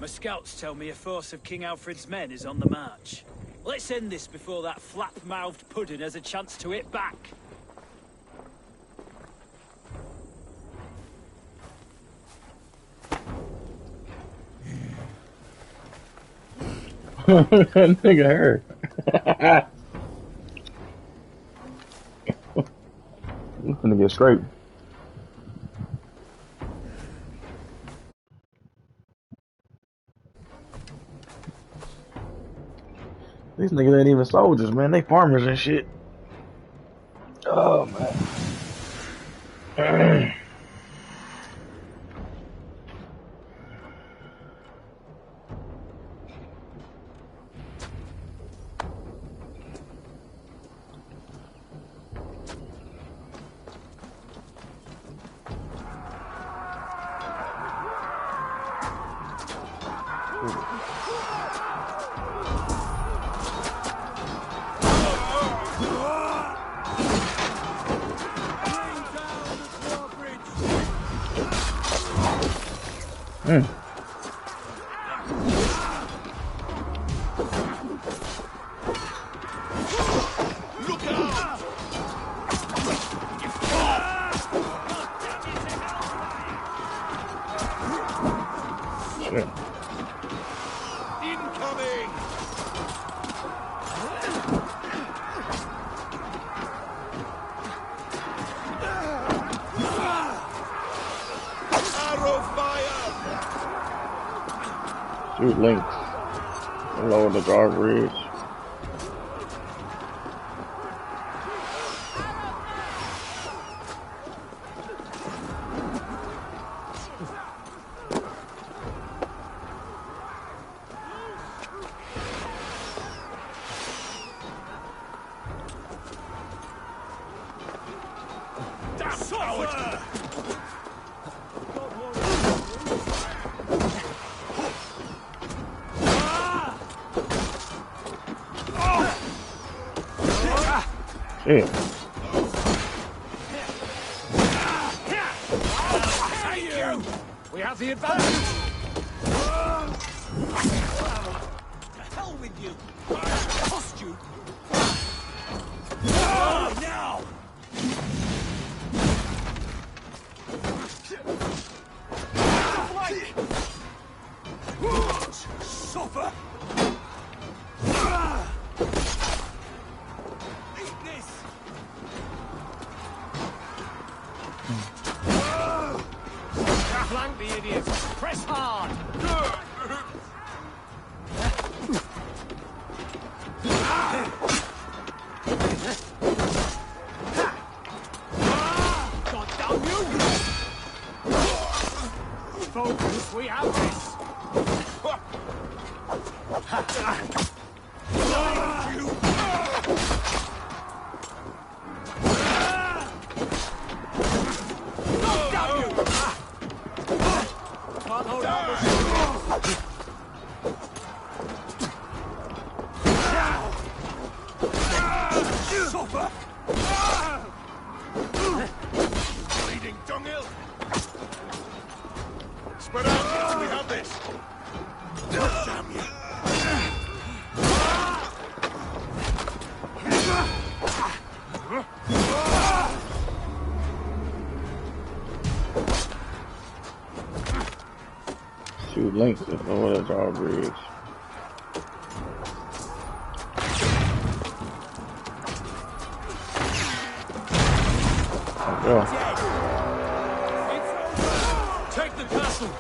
My scouts tell me a force of King Alfred's men is on the march. Let's end this before that flap-mouthed pudding has a chance to hit back. Nigga hurt. You finna get scraped. These niggas ain't even soldiers, man. They farmers and shit. Oh, man. Shoot links. Lower the drawbridge. Shit. Thank you! We have the advantage! To hell with you! I'll cost you! Now! Suffer! Flank the idiots! Press hard! God damn you! Focus, we have this! You! God damn you! Can't hold out this. Suffer! Bleeding dunghill! Spread out! We have this! Damn you! Shoot links at lower the drawbridge. Yeah. Take the castle!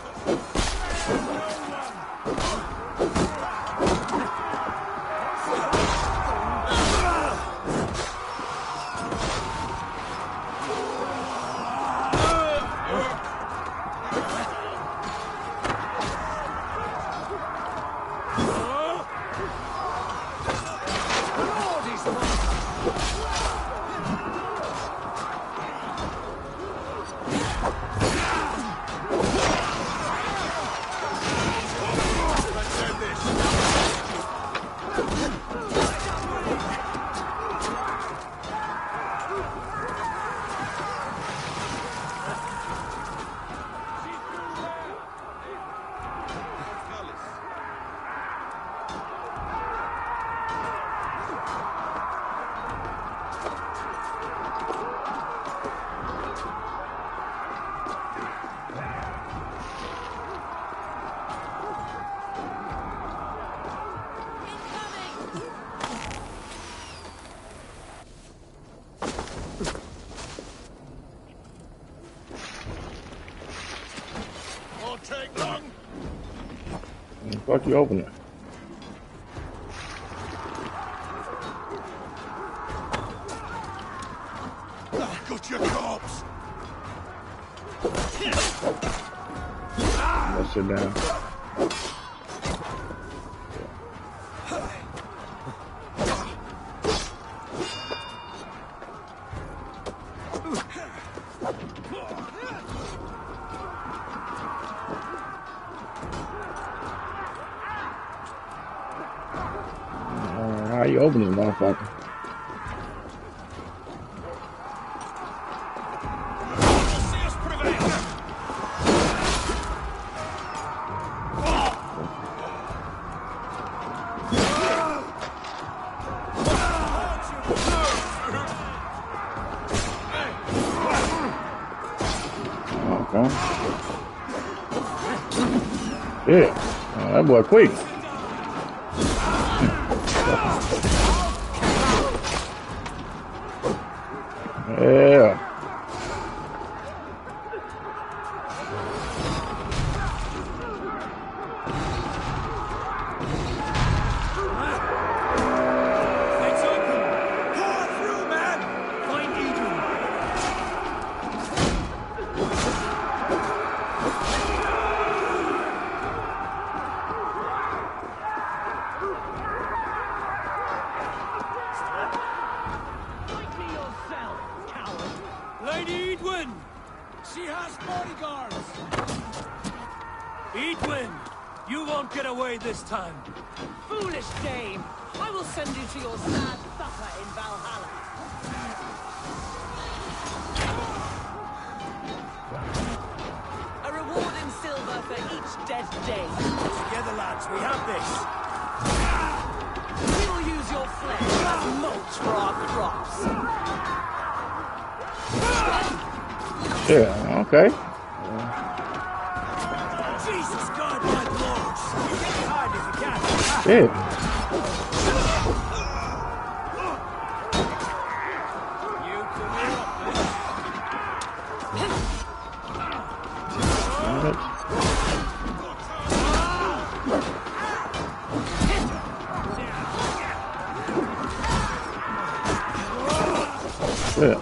fuck you open it? I've got your corpse. Let's sit down. How you open this motherfucker? Yeah, that boy quick. Yeah. It's open! Pour through, man! Find Edwin! Fight me yourself, coward! Lady Edwin! She has bodyguards! Edwin! You won't get away this time! Foolish dame! I will send you to your sad supper in Valhalla. A reward in silver for each dead day. Together, lads, we have this! We will use your flesh as mulch for our crops. Yeah, okay. Jesus God, my lords! You get hard if you can! Shit. You come here up, Shit.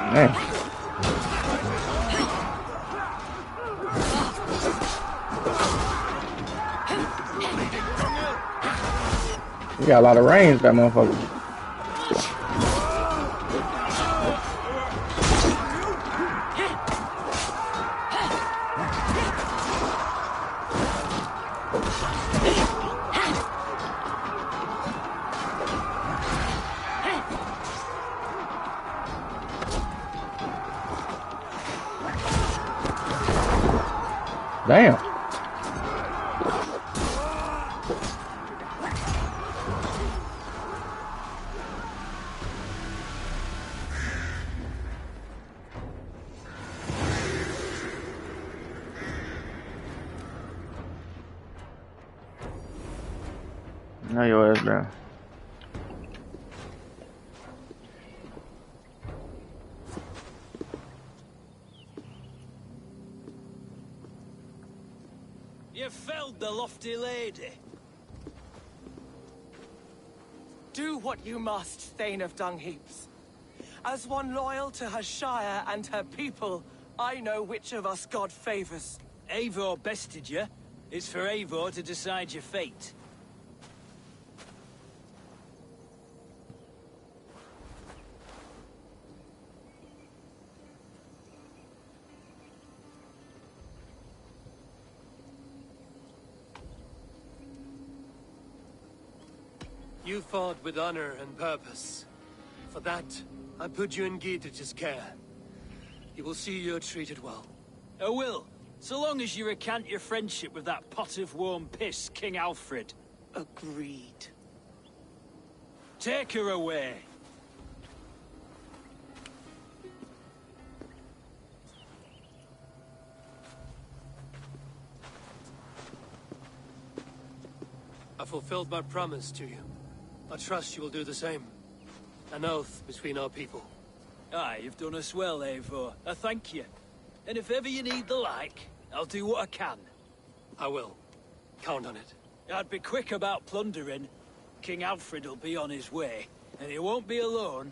Man. You got a lot of range, that motherfucker. Damn. Now your ass down. You felled the lofty lady. Do what you must, Thane of Dungheaps. As one loyal to her shire and her people, I know which of us God favors. Eivor bested you. It's for Eivor to decide your fate. You fought with honor and purpose. For that, I put you in Gietrich's care. You will see you're treated well. I will. So long as you recant your friendship with that pot of warm piss, King Alfred. Agreed. Take her away. I fulfilled my promise to you. I trust you will do the same. An oath between our people. Aye, you've done us well, Eivor. I thank you. And if ever you need the like, I'll do what I can. I will. Count on it. I'd be quick about plundering. King Alfred will be on his way, and he won't be alone.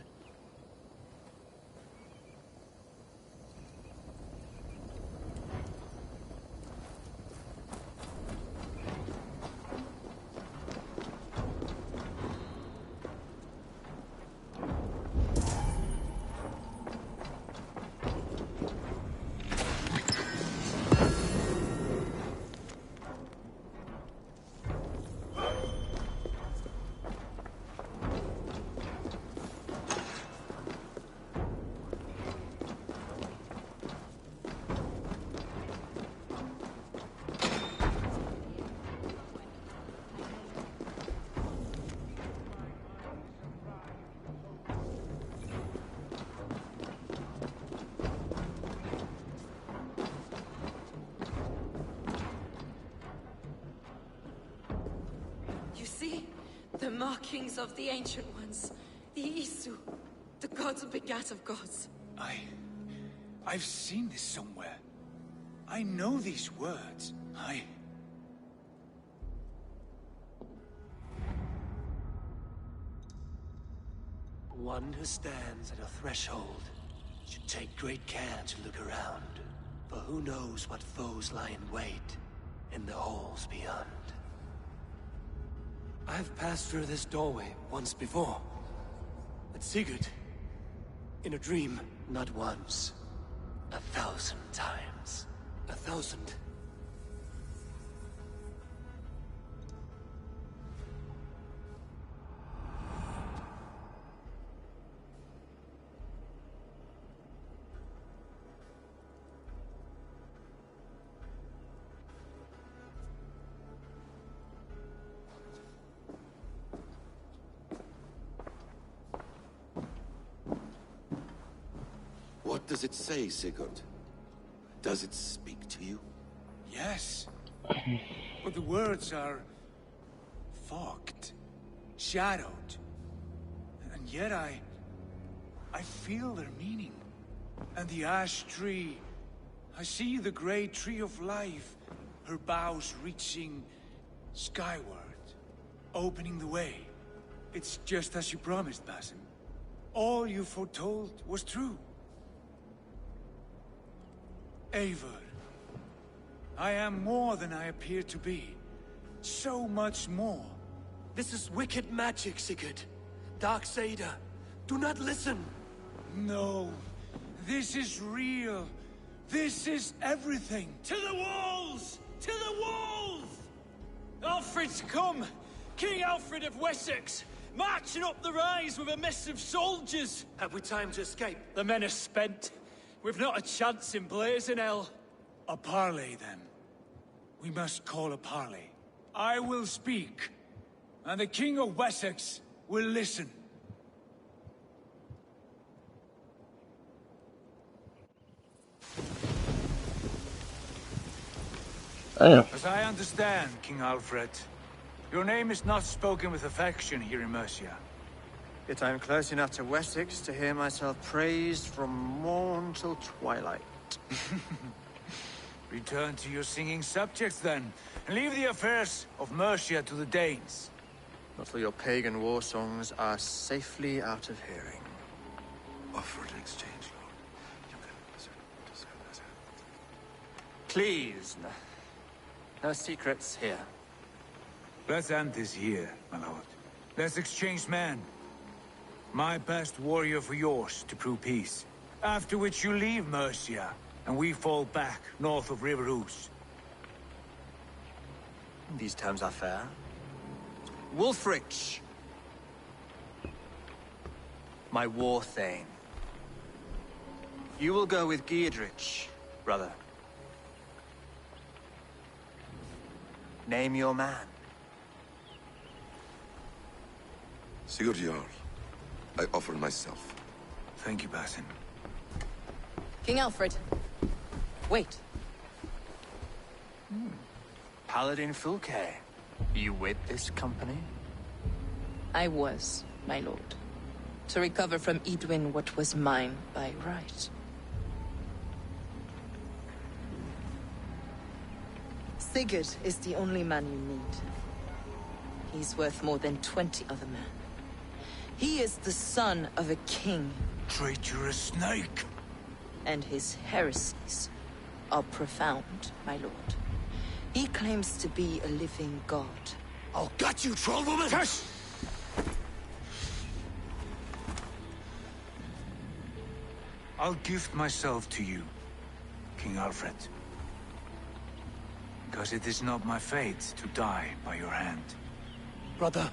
The markings of the Ancient Ones. The Isu. The gods begat of gods. I've seen this somewhere. I know these words. One who stands at a threshold should take great care to look around. For who knows what foes lie in wait in the halls beyond. I've passed through this doorway once before. At Sigurd. In a dream. Not once. 1,000 times. 1,000. What does it say, Sigurd? Does it speak to you? Yes. But the words are... fogged. Shadowed. And yet I feel their meaning. And the ash tree... I see the great tree of life. Her boughs reaching... skyward. Opening the way. It's just as you promised, Basim. All you foretold was true. Eivor, I am more than I appear to be. So much more. This is wicked magic, Sigurd. Darksader, do not listen. No, this is real. This is everything. To the walls! To the walls! Alfred's come! King Alfred of Wessex! Marching up the rise with a mess of soldiers! Have we time to escape? The men are spent. We've not a chance in blazing hell. A parley, then. We must call a parley. I will speak, and the King of Wessex will listen. As I understand, King Alfred, your name is not spoken with affection here in Mercia. Yet I am close enough to Wessex to hear myself praised from morn till twilight. Return to your singing subjects, then, and leave the affairs of Mercia to the Danes. Not till your pagan war songs are safely out of hearing. Offer an exchange, Lord. You can... Please, no secrets here. Let's end this here, my lord. Let's exchange men. My best warrior for yours to prove peace. After which you leave Mercia, and we fall back north of River Ouse. These terms are fair. Wulfrich, my war thane. You will go with Giedrich, brother. Name your man. Sigurd Jarl, I offer myself. Thank you, Basin. King Alfred. Wait. Paladin Fulke. You with this company? I was, my lord. To recover from Edwin what was mine by right. Sigurd is the only man you need. He's worth more than 20 other men. He is the son of a king. Traitorous snake! And his heresies are profound, my lord. He claims to be a living god. I'll gut you, troll woman! Shush! I'll gift myself to you, King Alfred. Because it is not my fate to die by your hand. Brother.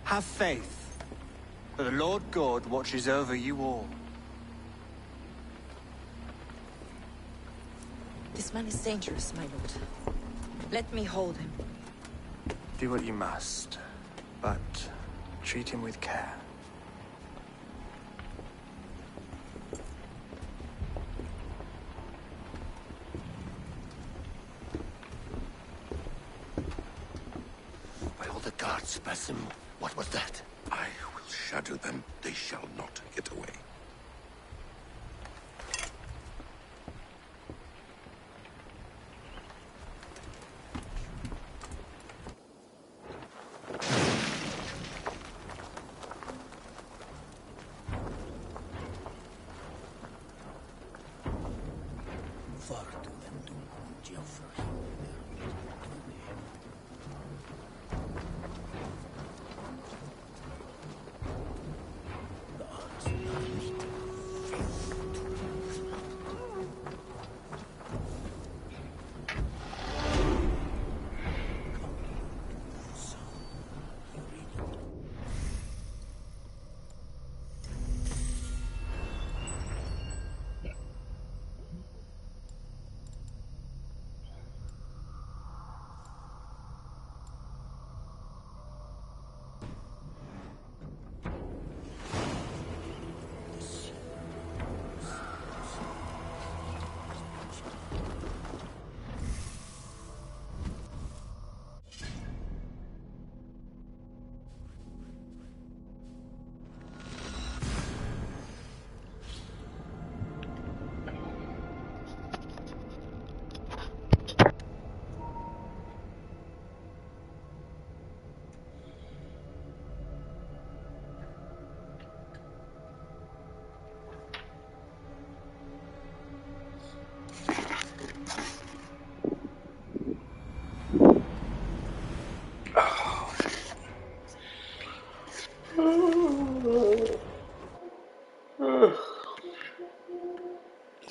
Have faith. For the Lord God watches over you all. This man is dangerous, my lord. Let me hold him. Do what you must, but treat him with care. By all the gods, Basim, what was that? I will shatter them. They shall not get away.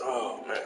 Oh man.